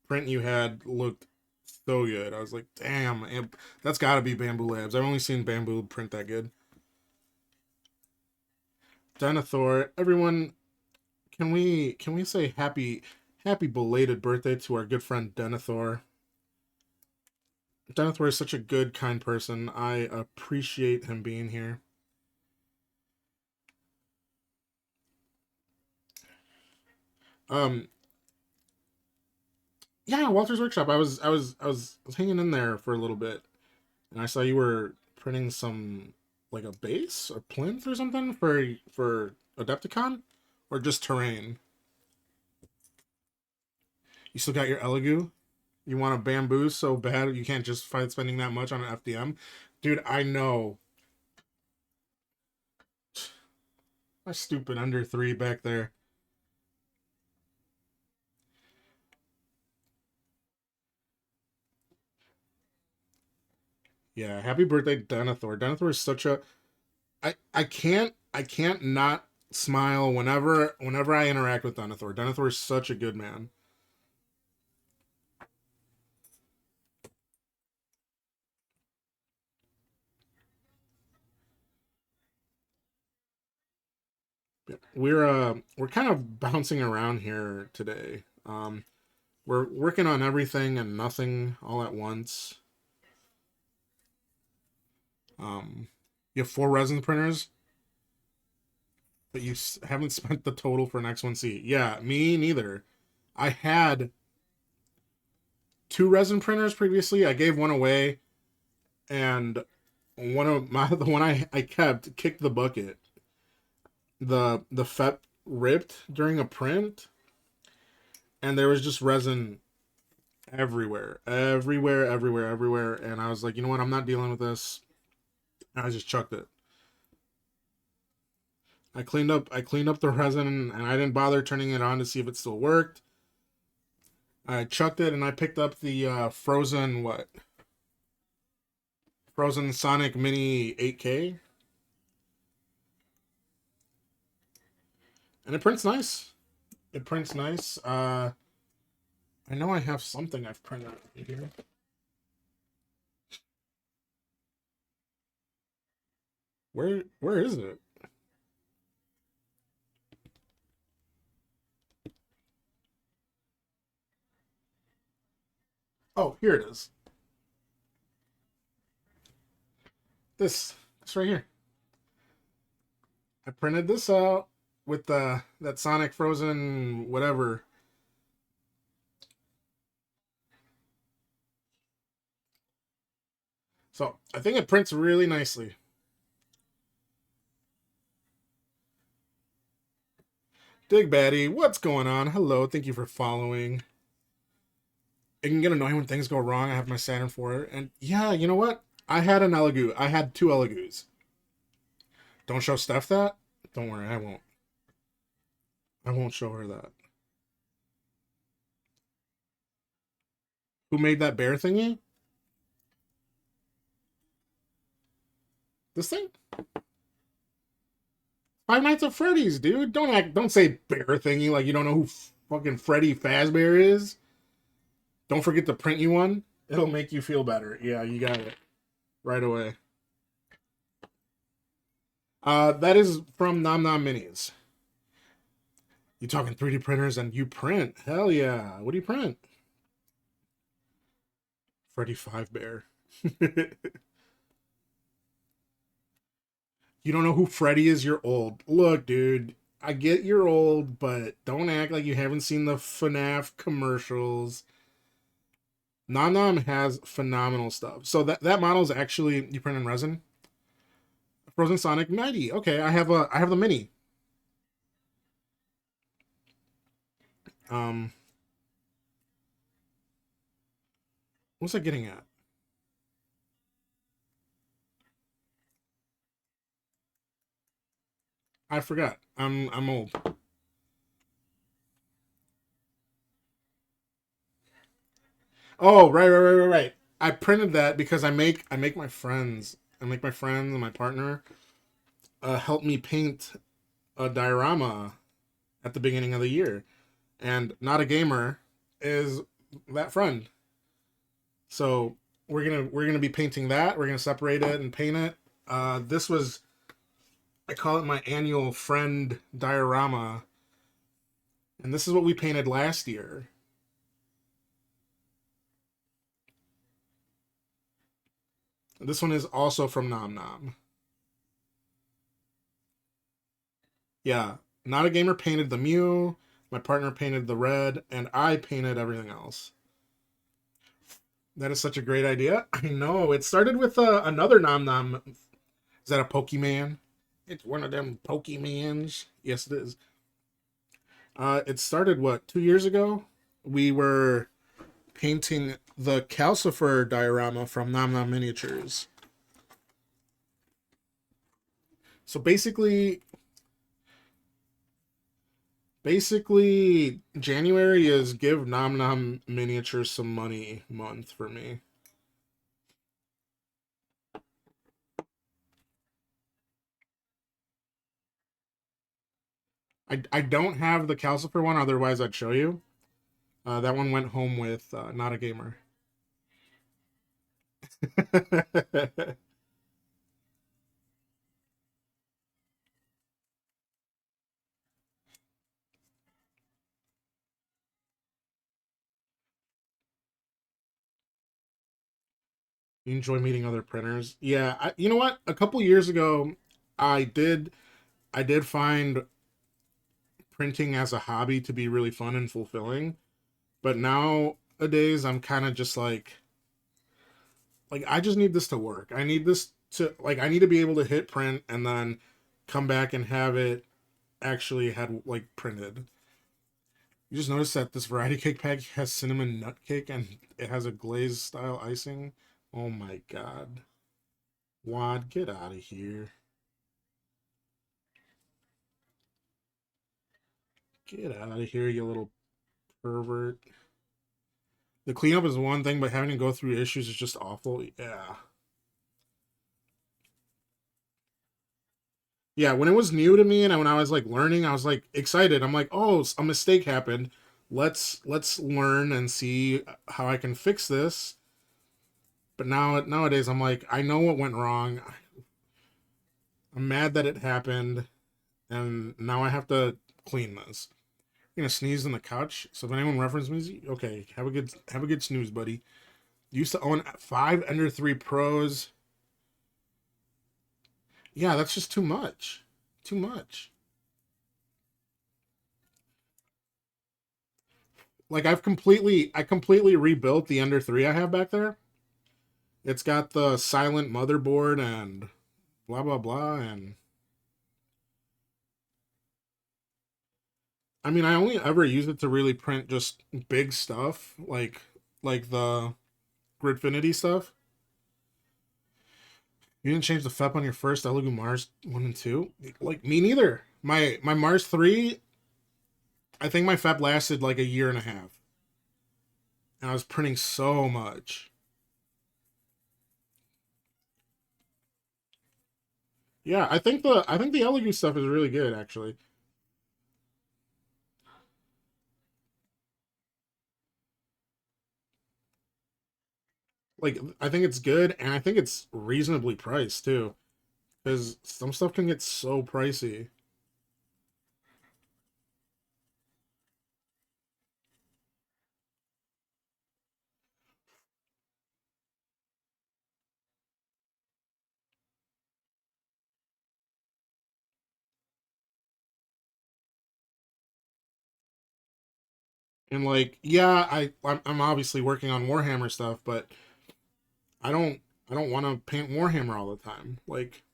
print you had looked so good. I was like, damn, that's got to be Bamboo Labs. I've only seen Bamboo print that good. Denethor, everyone, can we say happy belated birthday to our good friend Denethor? Denethor is such a good, kind person. I appreciate him being here. Um, yeah, Walter's Workshop. I was hanging in there for a little bit, and I saw you were printing some like a base or plinth or something for Adepticon, or just terrain. You still got your Elegoo? You want a bamboo so bad you can't justify spending that much on an FDM? Dude, I know. My stupid under 3 back there. Yeah, happy birthday, Denethor. Denethor is such a I can't not smile whenever I interact with Denethor. Denethor is such a good man. we're kind of bouncing around here today. We're working on everything and nothing all at once. You have 4 resin printers, but you haven't spent the total for an X1C. Yeah, me neither. I had 2 resin printers previously. I gave one away, and one of my the one I kept kicked the bucket. The FEP ripped during a print, and there was just resin everywhere. And I was like, you know what? I'm not dealing with this. And I just chucked it. I cleaned up the resin, and I didn't bother turning it on to see if it still worked. I chucked it, and I picked up the Frozen Sonic Mini 8K, and it prints nice. It prints nice. I know I have something I've printed here. Where is it? Oh, here it is. This right here. I printed this out with the that Sonic Frozen whatever. So I think it prints really nicely. Dig Batty, what's going on? Hello, thank you for following. It can get annoying when things go wrong. I have my Saturn for it, and yeah, you know what? I had an Elegoo. I had 2 Elegoos. Don't show Steph that. Don't worry, I won't. I won't show her that. Who made that bear thingy? This thing? Five Nights at Freddy's, dude. Don't say bear thingy like you don't know who fucking Freddy Fazbear is. Don't forget to print you one. It'll make you feel better. Yeah, you got it right away. That is from Nom Nom Minis. You talking 3D printers and you print? Hell yeah! What do you print? Freddy Five Bear. You don't know who Freddy is? You're old. Look, dude. I get you're old, but don't act like you haven't seen the FNAF commercials. Nom Nom has phenomenal stuff. So that model is actually you print in resin. Frozen Sonic Mighty. Okay, I have the mini. Um, what's I getting at? I forgot. I'm old. Oh, right. I printed that because I make my friends and my partner help me paint a diorama at the beginning of the year, and Not a Gamer is that friend. So we're gonna be painting that. We're gonna separate it and paint it. This was I call it my annual friend diorama, and this is what we painted last year. This one is also from Nom Nom. Yeah, Not a Gamer painted the Mew. My partner painted the red, and I painted everything else. That is such a great idea. I know. It started with another Nom Nom. Is that a Pokemon? It's one of them Pokemans. Yes, it is. It started what 2 years ago. We were painting the Calcifer diorama from Nom Nom Miniatures. So basically, January is give Nom Nom Miniatures some money month for me. I don't have the Calcifer one, otherwise I'd show you. That one went home with Not a Gamer. You enjoy meeting other printers. Yeah, you know what? A couple years ago, I did I did find printing as a hobby to be really fun and fulfilling. But nowadays, I'm kind of just like I just need this to work. I need this to like I need to be able to hit print and then come back and have it actually had like printed. You just noticed that this variety cake pack has cinnamon nut cake and it has a glazed style icing. Oh my god. Wad, get out of here. Get out of here, you little pervert. The cleanup is one thing, but having to go through issues is just awful. Yeah. Yeah, when it was new to me and when I was like learning, I was like excited. I'm like, "Oh, a mistake happened. Let's learn and see how I can fix this." But nowadays I'm like, I know what went wrong. I'm mad that it happened and now I have to clean this. I'm gonna sneeze on the couch. So if anyone references me, okay, have a good snooze, buddy. Used to own 5 Ender 3 Pros. Yeah, that's just too much. Too much. Like I completely rebuilt the Ender 3 I have back there. It's got the silent motherboard and blah blah blah and I mean I only ever use it to really print just big stuff like the Gridfinity stuff. You didn't change the FEP on your first Elegoo Mars 1 and 2? Like me neither. My Mars 3, I think my FEP lasted like a year and a half. And I was printing so much. Yeah, I think the Elegoo stuff is really good actually. Like I think it's good and I think it's reasonably priced too. Because some stuff can get so pricey. And like, yeah, I'm obviously working on Warhammer stuff, but I don't I don't want to paint Warhammer all the time. Like,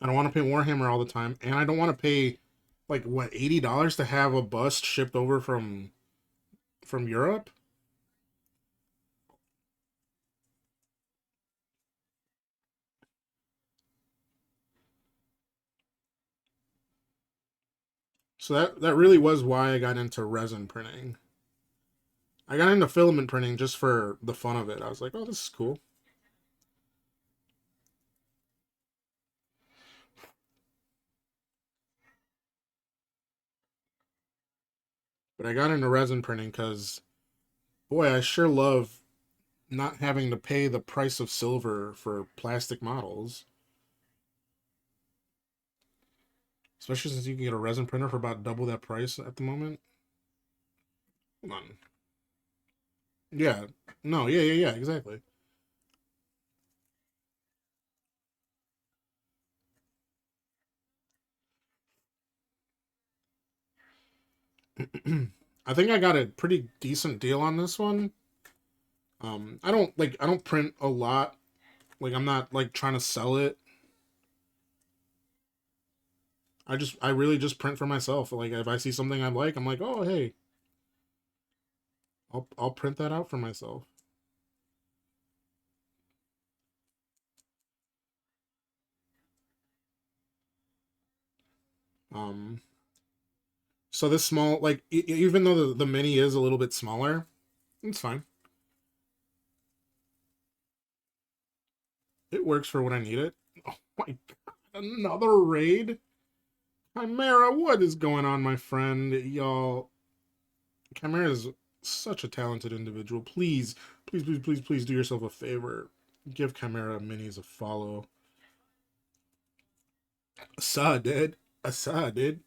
I don't want to paint Warhammer all the time, and I don't want to pay like what $80 to have a bust shipped over from Europe. So that really was why I got into resin printing. I got into filament printing just for the fun of it. I was like, oh, this is cool. But I got into resin printing because boy, I sure love not having to pay the price of silver for plastic models. Especially since you can get a resin printer for about double that price at the moment. Hold on. Yeah. No, yeah, exactly. I think I got a pretty decent deal on this one. I don't print a lot. Like I'm not like trying to sell it. I really just print for myself. Like if I see something I like, I'm like, "Oh, hey, I'll print that out for myself." Um so this small like even though the mini is a little bit smaller, it's fine. It works for what I need it. Oh my god, another raid? Chimera, what is going on, my friend? Y'all, Chimera is such a talented individual. Please do yourself a favor. Give Chimera Minis a follow. Asa did. Asa did.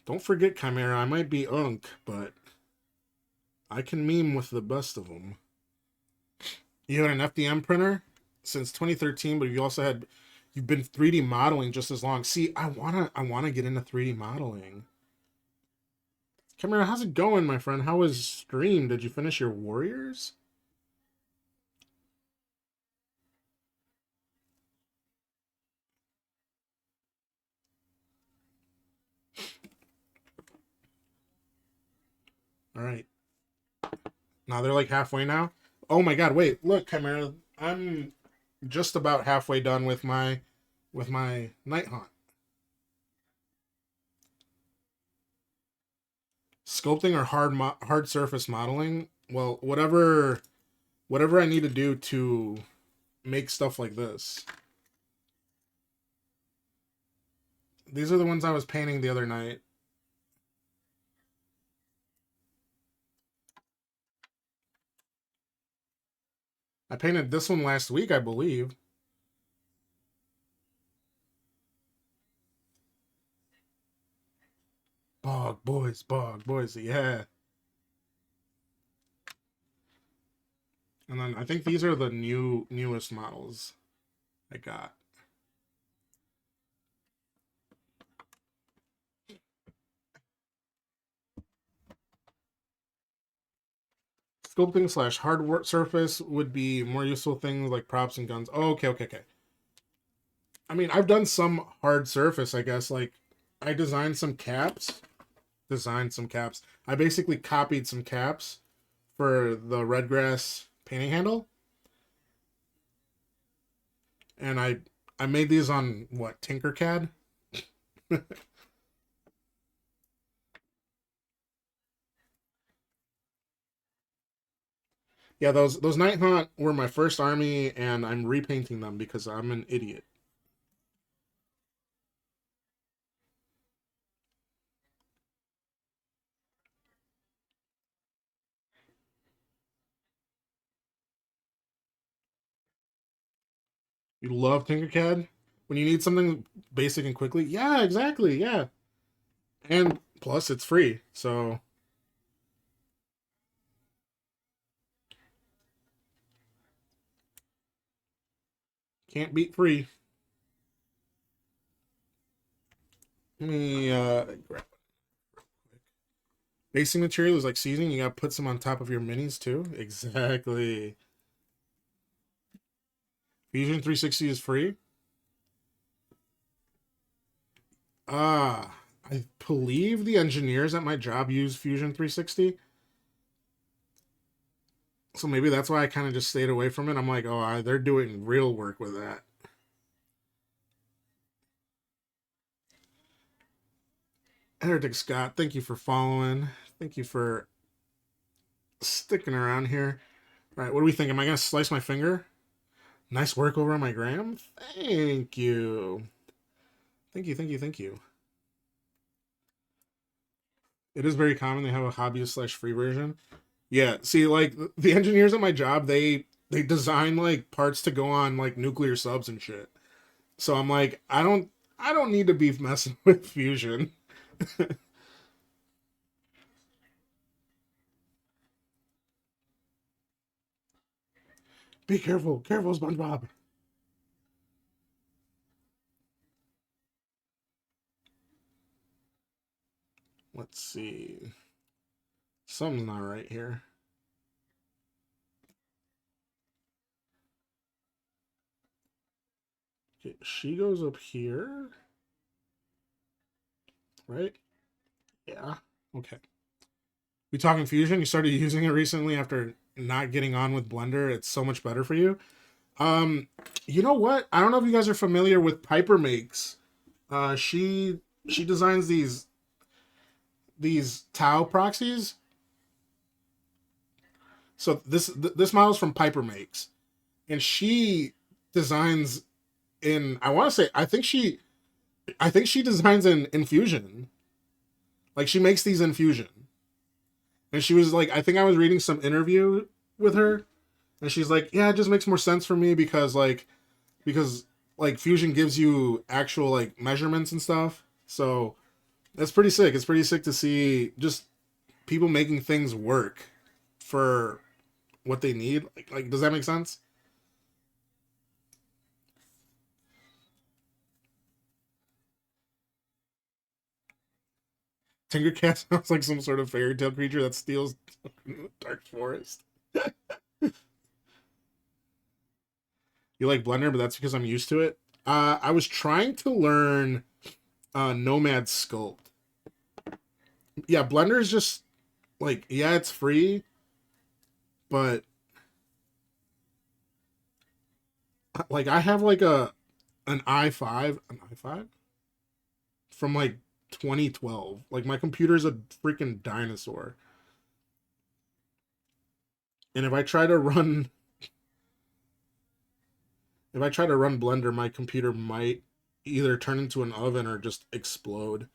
Don't forget Chimera. I might be Unk, but I can meme with the best of them. You had an FDM printer since 2013, but you've been 3D modeling just as long. See, I wanna get into 3D modeling. Cameron, how's it going, my friend? How was stream? Did you finish your Warriors? All right. Now they're like halfway now. Oh my god, wait, look, Chimera. I'm just about halfway done with my night haunt. Sculpting or hard surface modeling. Well, whatever I need to do to make stuff like this. These are the ones I was painting the other night. I painted this one last week, I believe. Bog boys, yeah. And then I think these are the newest models I got. Sculpting slash hard work surface would be more useful things like props and guns. Oh, okay. I mean, I've done some hard surface, I guess. Like, I designed some caps. I basically copied some caps for the Redgrass painting handle, and I made these on what, Tinkercad. Yeah, those Night Haunt were my first army, and I'm repainting them because I'm an idiot. You love Tinkercad when you need something basic and quickly. Yeah, exactly. Yeah, and plus it's free, so can't beat free. Let me grab basing material is like seasoning. You gotta put some on top of your minis too. Exactly. Fusion 360 is free. I believe the engineers at my job use Fusion 360. So maybe that's why I kind of just stayed away from it. I'm like, oh, they're doing real work with that. Heretic Scott, thank you for following. Thank you for sticking around here. All right, what do we think? Am I going to slice my finger? Nice work over on my gram. Thank you. Thank you. It is very common. They have a hobbyist slash free version. Yeah, see, like the engineers at my job, they design like parts to go on like nuclear subs and shit. So I'm like, I don't need to be messing with fusion. Be careful, SpongeBob. Let's see, something's not right here. Okay, she goes up here, right? Yeah. Okay. We talking fusion? You started using it recently after not getting on with Blender. It's so much better for you. Um, you know what? I don't know if you guys are familiar with Piper Makes. She designs these Tau proxies. So this model's from Piper Makes, and she designs in. I want to say I think she designs in Fusion. Like she makes these in Fusion, and she was like, I think I was reading some interview with her, and she's like, yeah, it just makes more sense for me because Fusion gives you actual like measurements and stuff. So that's pretty sick. It's pretty sick to see just people making things work. for what they need. Like does that make sense? Tinkercast sounds like some sort of fairy tale creature that steals dark forest. You like Blender, but that's because I'm used to it. I was trying to learn Nomad Sculpt. Yeah, Blender is just like yeah, it's free, but like I have like a an i5 from like 2012. Like my computer's a freaking dinosaur. And if I try to run Blender, my computer might either turn into an oven or just explode.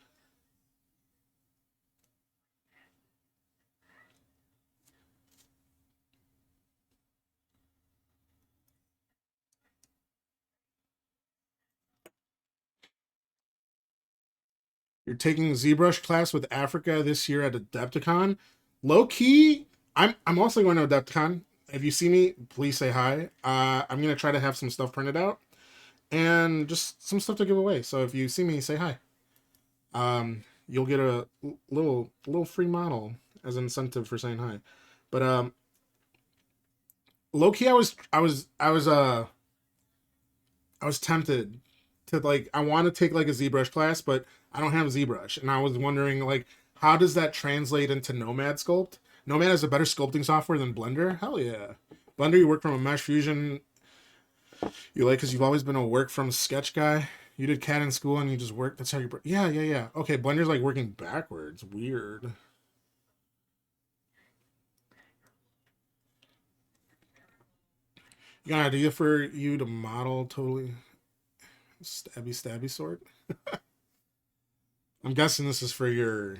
You're taking ZBrush class with Africa this year at Adepticon. Low key, I'm also going to Adepticon. If you see me, please say hi. I'm gonna try to have some stuff printed out and just some stuff to give away. So if you see me, say hi. You'll get a little free model as an incentive for saying hi. But low key, I was tempted to like I want to take like a ZBrush class, but I don't have ZBrush, and I was wondering like how does that translate into Nomad Sculpt? Nomad is a better sculpting software than Blender. Hell yeah, Blender. You work from a Mesh Fusion. You like because you've always been a work from sketch guy. You did CAD in school and you just work. That's how you. Yeah, yeah, yeah. Okay, Blender's like working backwards. Weird. You got an idea for you to model totally stabby sword? I'm guessing this is for your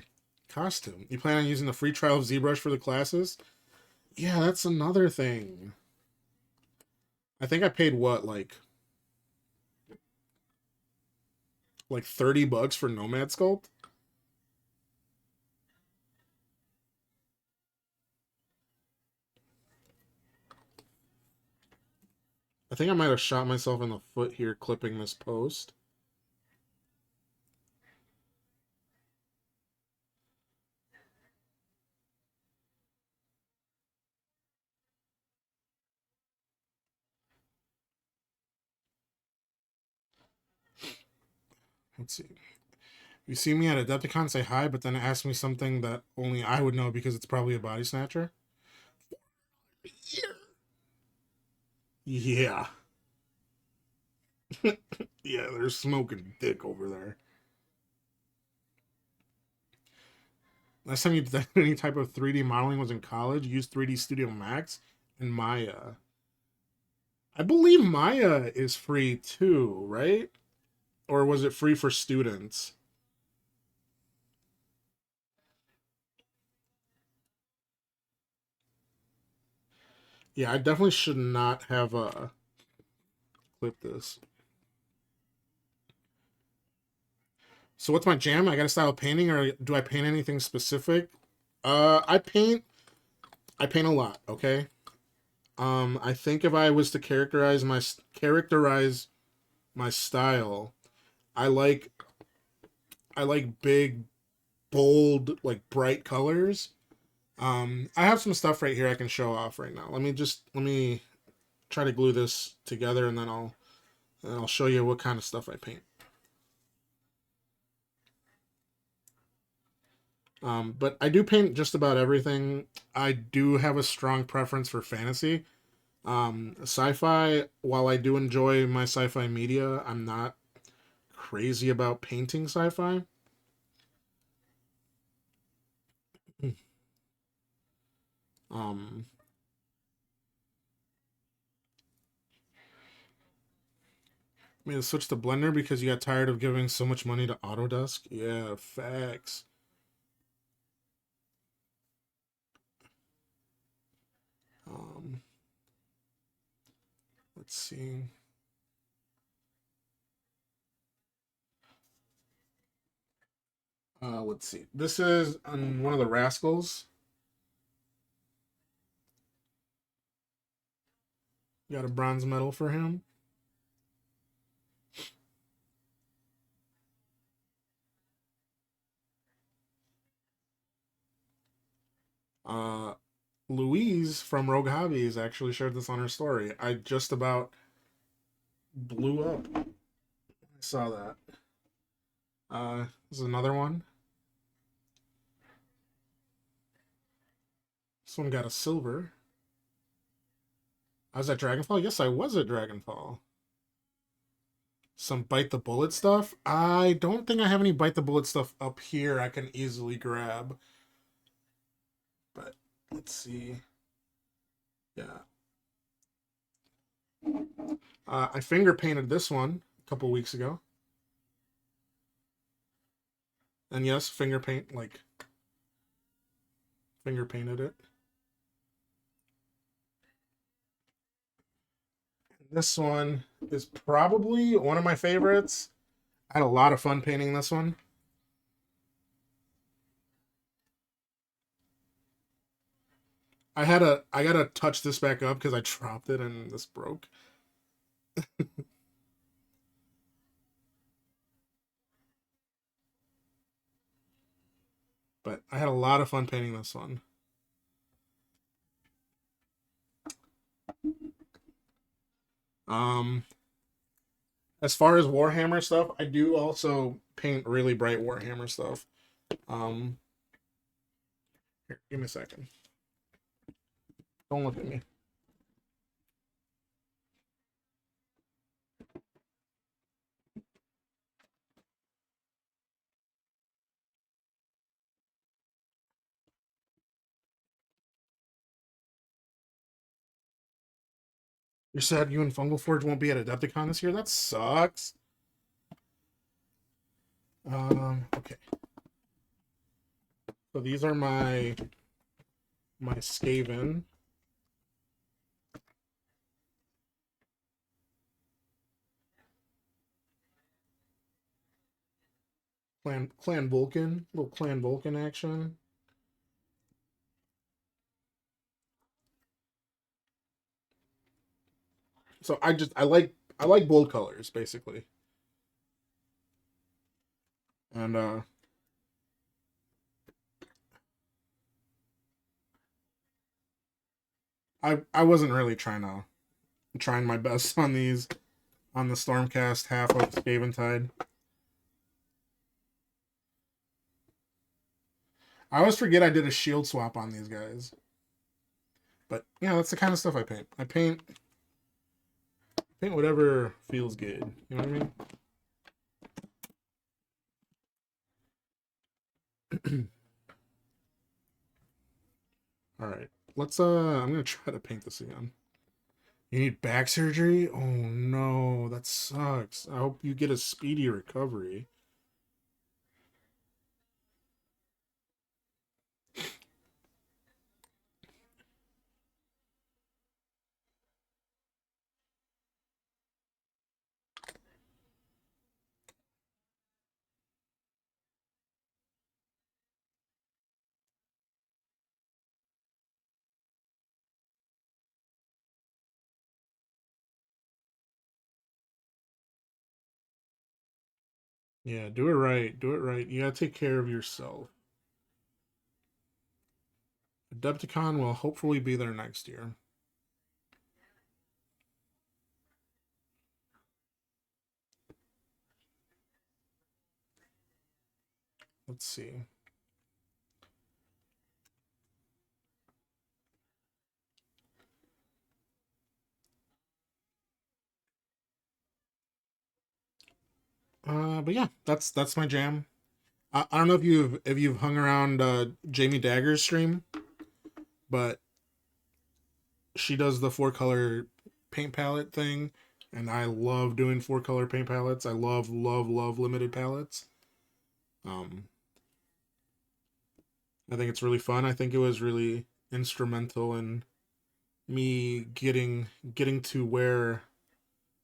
costume. You plan on using the free trial of ZBrush for the classes? Yeah, that's another thing. I think I paid what, like $30 for Nomad Sculpt? I think I might have shot myself in the foot here clipping this post. Let's see. You see me at Adepticon, say hi, but then ask me something that only I would know because it's probably a body snatcher. Yeah. Yeah, they're smoking dick over there. Last time you did any type of 3D modeling was in college. You used 3D Studio Max and Maya. I believe Maya is free too, right? Or was it free for students? Yeah, I definitely should not have clipped this. So what's my jam? I got a style of painting, or do I paint anything specific? I paint. I paint a lot. Okay. I think if I was to characterize my style, I like I like big, bold, like bright colors. I have some stuff right here I can show off right now. Let me try to glue this together, and then I'll show you what kind of stuff I paint. But I do paint just about everything. I do have a strong preference for fantasy. Sci-fi, while I do enjoy my sci-fi media, I'm not crazy about painting sci-fi. Um, I mean, switch to Blender because you got tired of giving so much money to Autodesk. Yeah, facts. Um, let's see. Let's see. This is on one of the Rascals. Got a bronze medal for him. Uh, Louise from Rogue Hobbies actually shared this on her story. I just about blew up. I saw that. This is another one. This one got a silver. I was at Dragonfall? Yes, I was at Dragonfall. Some Bite the Bullet stuff? I don't think I have any Bite the Bullet stuff up here I can easily grab. But let's see. Yeah. I finger painted this one a couple weeks ago. And yes, finger paint, like, finger painted it. This one is probably one of my favorites. I had a lot of fun painting this one. I gotta touch this back up because I dropped it and this broke. But I had a lot of fun painting this one. Um, as far as Warhammer stuff, I do also paint really bright Warhammer stuff. Um, Here, give me a second. Don't look at me. You're sad you and Fungal Forge won't be at Adepticon this year? That sucks. Okay. So these are my Skaven. Clan Vulcan, little Clan Vulcan action. So I like bold colors basically, and I wasn't really trying my best on these on the Stormcast half of Skaventide. I always forget I did a shield swap on these guys, but yeah, that's the kind of stuff I paint. I paint whatever feels good. You know what I mean? All right, let's. I'm gonna try to paint this again. You need back surgery? Oh no, that sucks. I hope you get a speedy recovery. Yeah, do it right. Do it right. You gotta take care of yourself. Adepticon will hopefully be there next year. Let's see. But yeah, that's my jam. I don't know if you've hung around Jamie Dagger's stream, but she does the four color paint palette thing, and I love doing four color paint palettes. I love limited palettes. Um, I think it's really fun. I think it was really instrumental in me getting to where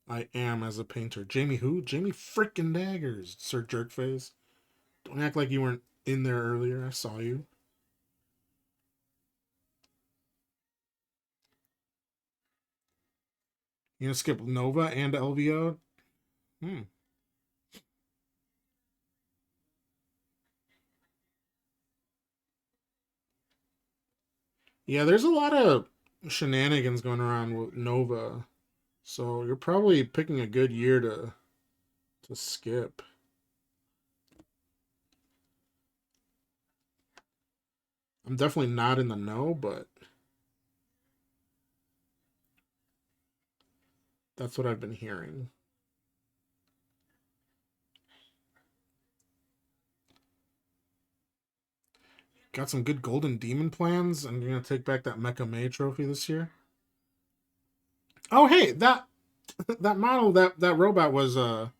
I am as a painter. Jamie who? Jamie frickin' Daggers, Sir Jerkface. Don't act like you weren't in there earlier. I saw you. You gonna skip Nova and LVO? Hmm. Yeah, there's a lot of shenanigans going around with Nova, so you're probably picking a good year to skip. I'm definitely not in the know, but that's what I've been hearing. Got some good Golden Demon plans, and you're gonna take back that Mecha May trophy this year. Oh, hey, that that model that robot was for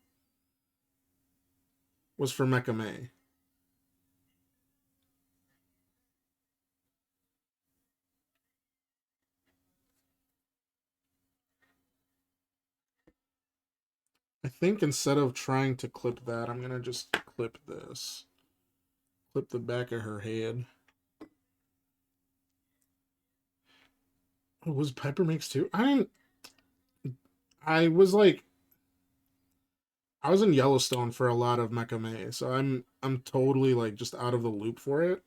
Mecha May. I think instead of trying to clip that, I'm gonna just clip this. Clip the back of her head. Oh, was Pepper Mix too? I didn't. I was like, I was in Yellowstone for a lot of Mecha May, so I'm totally like just out of the loop for it.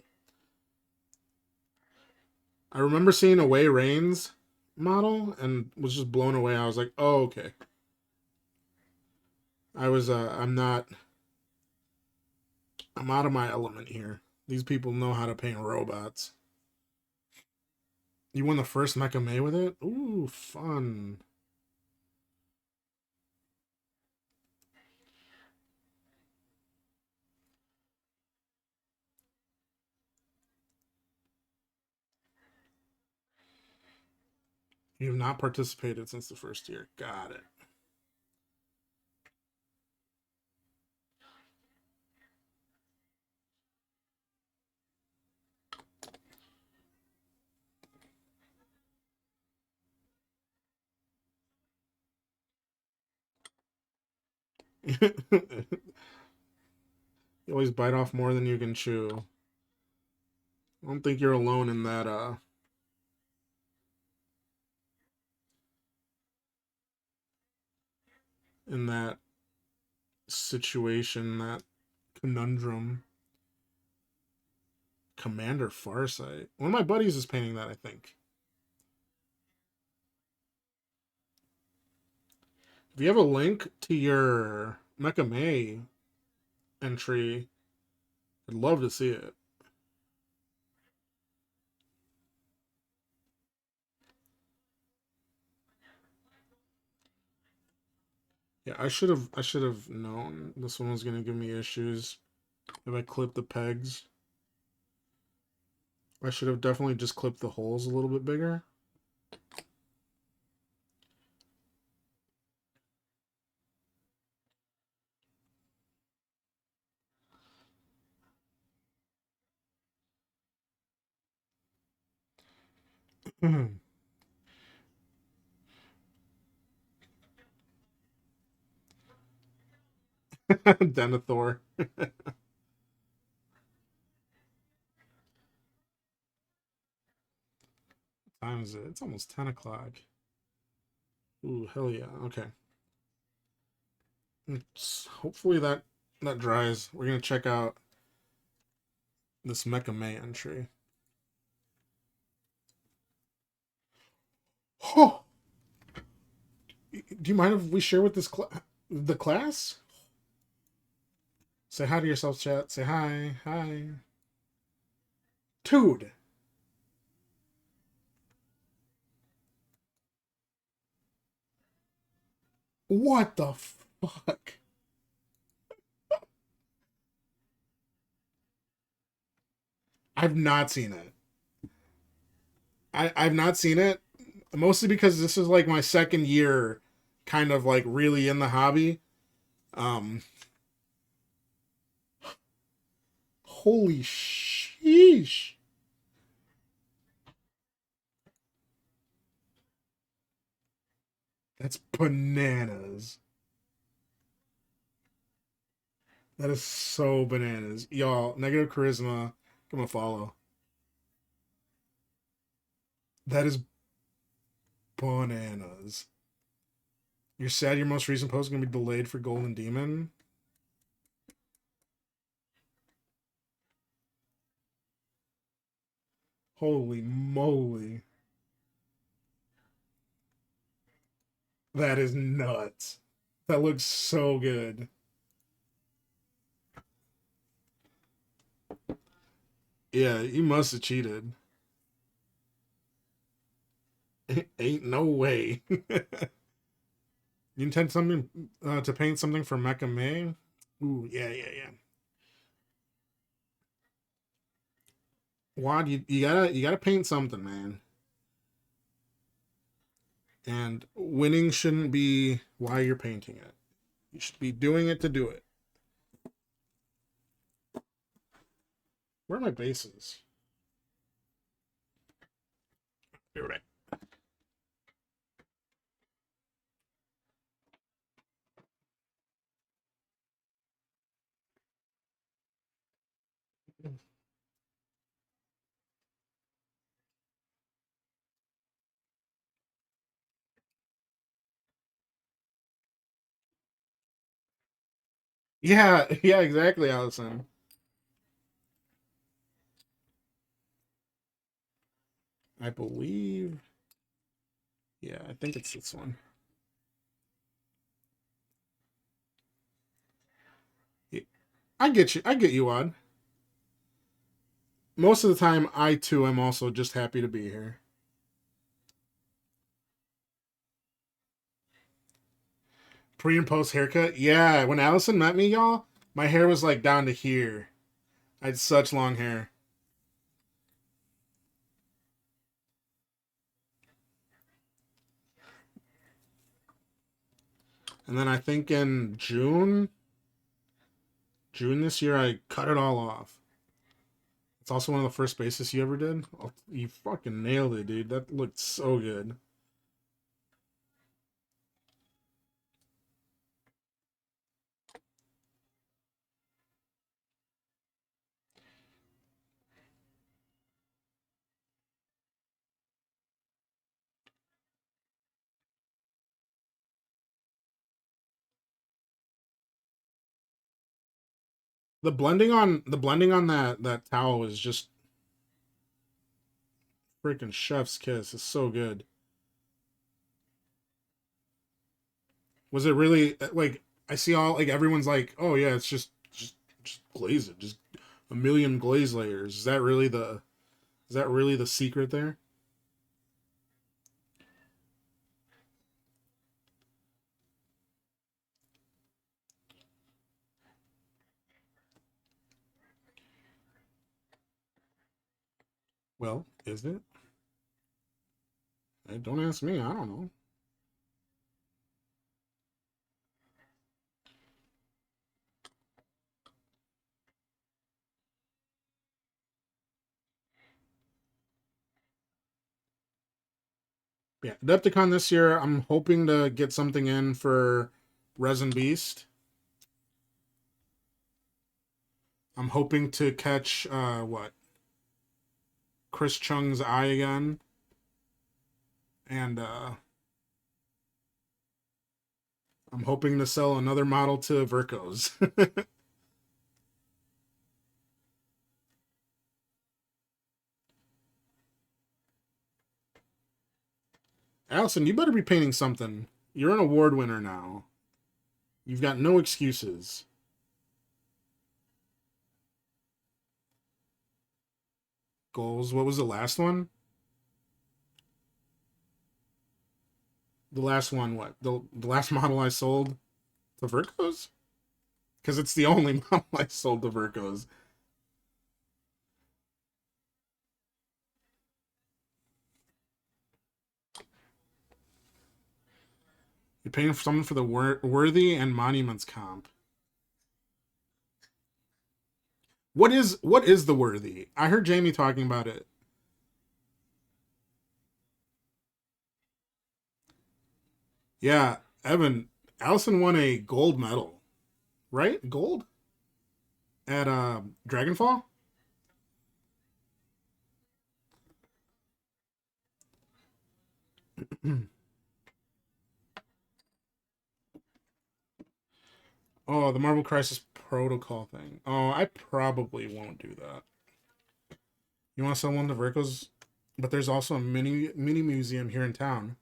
I remember seeing Away Rain's model and was just blown away. I was like, oh okay. I'm not. I'm out of my element here. These people know how to paint robots. You won the first Mecha May with it? Ooh, fun. You have not participated since the first year. Got it. You always bite off more than you can chew. I don't think you're alone in that situation, that conundrum. Commander Farsight. One of my buddies is painting that, I think. If you have a link to your Mecha May entry, I'd love to see it. Yeah, I should have known this one was gonna give me issues if I clipped the pegs. I should have definitely just clipped the holes a little bit bigger. Denethor. Time is it? It's almost 10 o'clock. Ooh, hell yeah. Okay. Hopefully that dries. We're gonna check out this Mecha May entry. Oh, do you mind if we share with the class? Say hi to yourself, chat. Say hi, hi, dude. What the fuck? I've not seen it. I've not seen it, mostly because this is like my second year, kind of like really in the hobby. Um, holy sheesh. That's bananas. That is so bananas. Y'all, negative charisma. Come on, follow. That is bananas. You're sad your most recent post is gonna be delayed for Golden Demon. Holy moly. That is nuts. That looks so good. Yeah, you must have cheated. Ain't no way. You intend something to paint something for Mecha May? Ooh, yeah, yeah, yeah. Wad, you gotta paint something, man. And winning shouldn't be why you're painting it. You should be doing it to do it. Where are my bases? Be right. Yeah, yeah, exactly, Allison. I believe. Yeah, I think it's this one. Yeah, I get you. I get you, Odd. Most of the time, I too am also just happy to be here. Pre and post haircut. Yeah, when Allison met me, y'all, my hair was like down to here. I had such long hair. And then I think in June this year, I cut it all off. It's also one of the first bases you ever did. Oh, you fucking nailed it, dude. That looked so good. The blending on that towel is just freaking chef's kiss. It's so good. Was it really like I see all like everyone's like, oh yeah, it's just glaze it, just a million glaze layers. Is that really the secret there? Well, is it? Hey, don't ask me. I don't know. Yeah, Adepticon this year. I'm hoping to get something in for Resin Beast. I'm hoping to catch what Chris Chung's eye again, and I'm hoping to sell another model to Vircos. Allison, you better be painting something. You're an award winner now. You've got no excuses. Goals. What was the last one? The last one, what? The last model I sold to Vircos? Because it's the only model I sold to Vircos. You're paying for someone for the worthy and monuments comp. What is the worthy? I heard Jamie talking about it. Yeah, Evan, Allison won a gold medal, right? Gold at Dragonfall. Oh, the Marvel Crisis Protocol thing. Oh, I probably won't do that. You want to sell one to Virgo's? But there's also a mini museum here in town.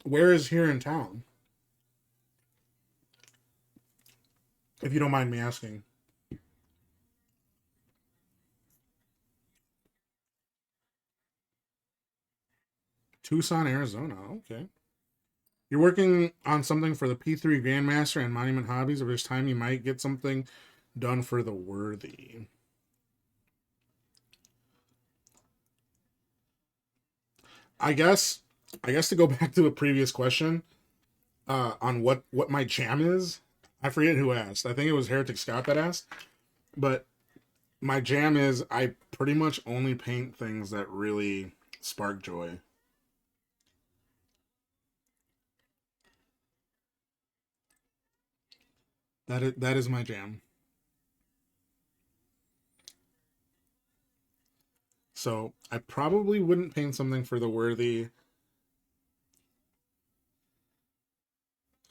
Where is here in town? If you don't mind me asking. Tucson, Arizona. Okay. You're working on something for the P3 Grandmaster and Monument Hobbies. If there's time, you might get something done for the worthy. I guess. I guess to go back to the previous question on what my jam is. I forget who asked. I think it was Heretic Scott that asked. But my jam is I pretty much only paint things that really spark joy. That is my jam. So I probably wouldn't paint something for the worthy.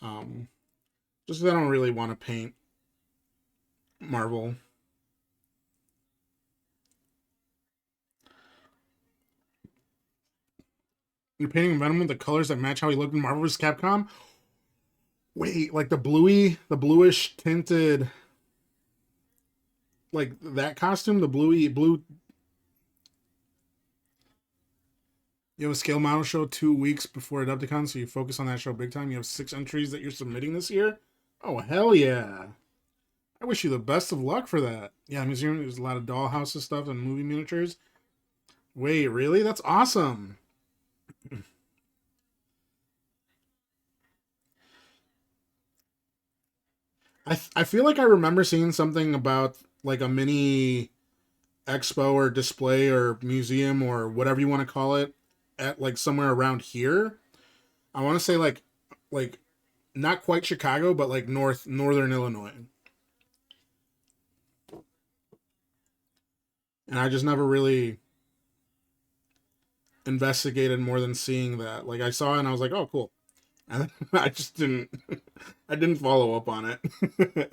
Um, just 'cause I don't really want to paint Marvel. You're painting Venom with the colors that match how he looked in Marvel vs. Capcom. Wait, like the bluish tinted, like that costume, the bluey blue. You have a scale model show 2 weeks before Adepticon, so you focus on that show big time. You have 6 entries that you're submitting this year. Oh hell yeah! I wish you the best of luck for that. Yeah, museum. There's a lot of dollhouses stuff and movie miniatures. Wait, really? That's awesome. I feel like I remember seeing something about like a mini expo or display or museum or whatever you want to call it at like somewhere around here. I want to say like not quite Chicago, but like northern Illinois. And I just never really investigated more than seeing that. Like I saw it and I was like, oh cool. And I just didn't I didn't follow up on it.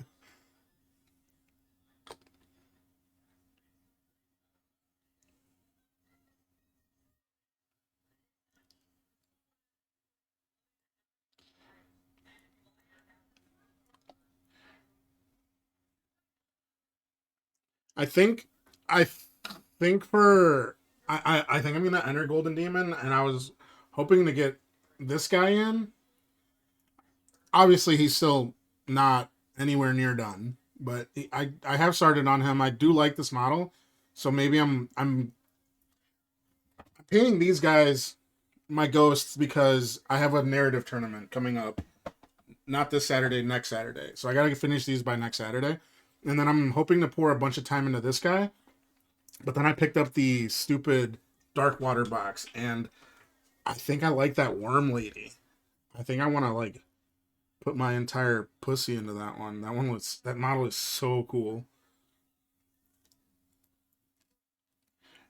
I think I think for I think I'm gonna enter Golden Demon, and I was hoping to get this guy in. Obviously, he's still not anywhere near done, but I have started on him. I do like this model, so maybe I'm painting these guys my ghosts because I have a narrative tournament coming up. Not this Saturday, next Saturday. So I gotta finish these by next Saturday, and then I'm hoping to pour a bunch of time into this guy. But then I picked up the stupid dark water box, and I think I like that worm lady. I think I want to like put my entire pussy into that one. That model is so cool.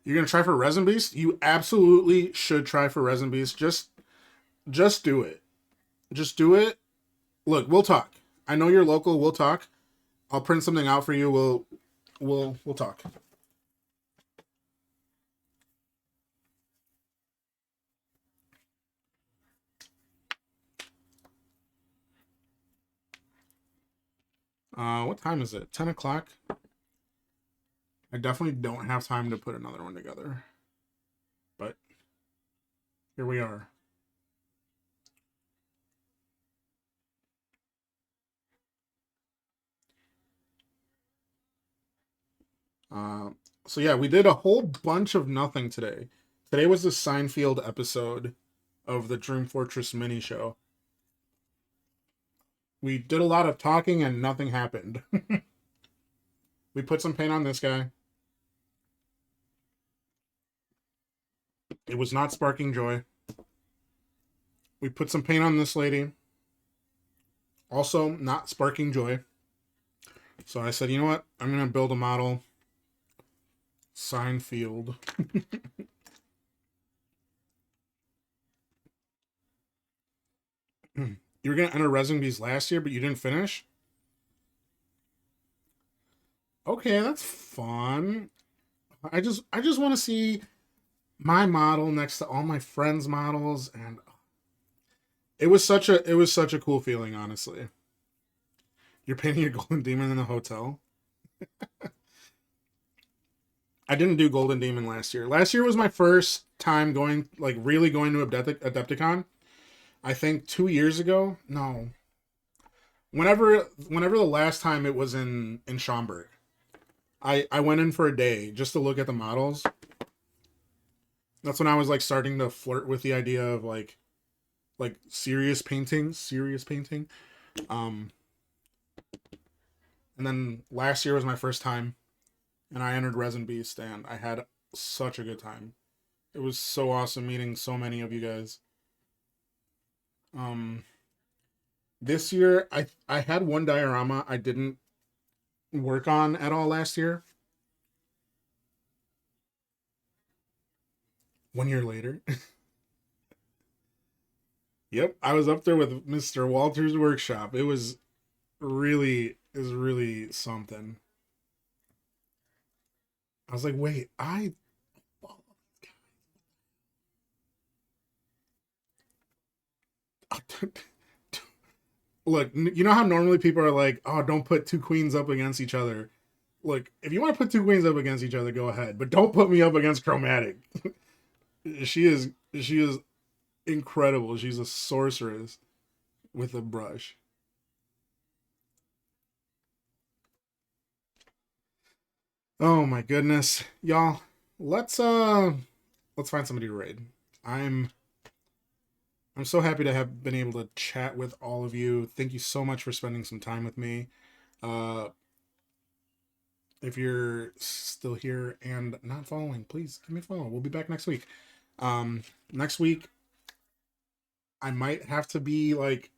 You're gonna try for Resin Beast? You absolutely should try for Resin Beast. Just do it. Just do it. Look, we'll talk. I know you're local. We'll talk. I'll print something out for you. We'll talk. What time is it? 10 o'clock. I definitely don't have time to put another one together, but here we are. Uh, so yeah, we did a whole bunch of nothing today. Today was the Seinfeld episode of the Dream Fortress mini show. We did a lot of talking and nothing happened. We put some paint on this guy. It was not sparking joy. We put some paint on this lady. Also not sparking joy. So I said, you know what? I'm gonna build a model. Seinfeld. You were gonna enter Resin Beast last year, but you didn't finish. Okay, that's fun. I just want to see my model next to all my friends' models, and it was such a cool feeling, honestly. You're painting a golden demon in a hotel. I didn't do golden demon last year. Last year was my first time going, like, really going to Adepticon. I think 2 years ago. No, whenever the last time it was in Schaumburg, I went in for a day just to look at the models. That's when I was like starting to flirt with the idea of like serious painting. Um, and then last year was my first time, and I entered Resin Beast, and I had such a good time. It was so awesome meeting so many of you guys. Um, this year I had one diorama I didn't work on at all last year. 1 year later, yep, I was up there with Mr. Walter's workshop. It was really something. I was like, wait, I look. You know how normally people are like, oh, don't put two queens up against each other. Look, if you want to put two queens up against each other, go ahead, but don't put me up against Chromatic. She is incredible. She's a sorceress with a brush. Oh my goodness, y'all. Let's uh let's find somebody to raid. I'm I'm so happy to have been able to chat with all of you. Thank you so much for spending some time with me. Uh if you're still here and not following, please give me a follow. We'll be back next week. Next week I might have to be like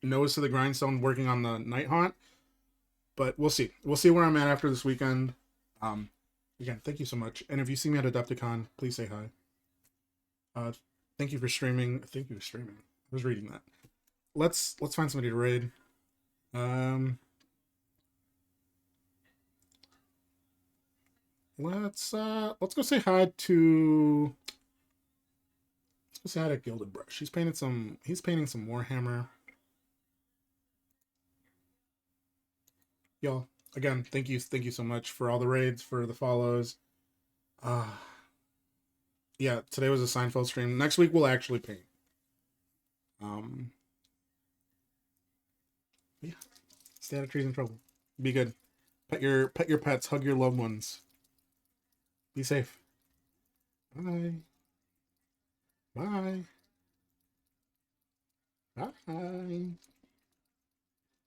nose to the grindstone working on the night haunt, but we'll see. We'll see where I'm at after this weekend. Um, Again, thank you so much. And if you see me at Adepticon, please say hi. Uh, thank you for streaming. Thank you for streaming. I was reading that. Let's find somebody to raid. Um, let's go say hi to let's go say hi to Gilded Brush. He's painting some Warhammer. Y'all, again, thank you so much for all the raids, for the follows. Uh yeah, today was a Seinfeld stream. Next week we'll actually paint. Um yeah, stay out of trees and trouble. Be good. Pet your pets, hug your loved ones. Be safe. Bye. Bye. Bye.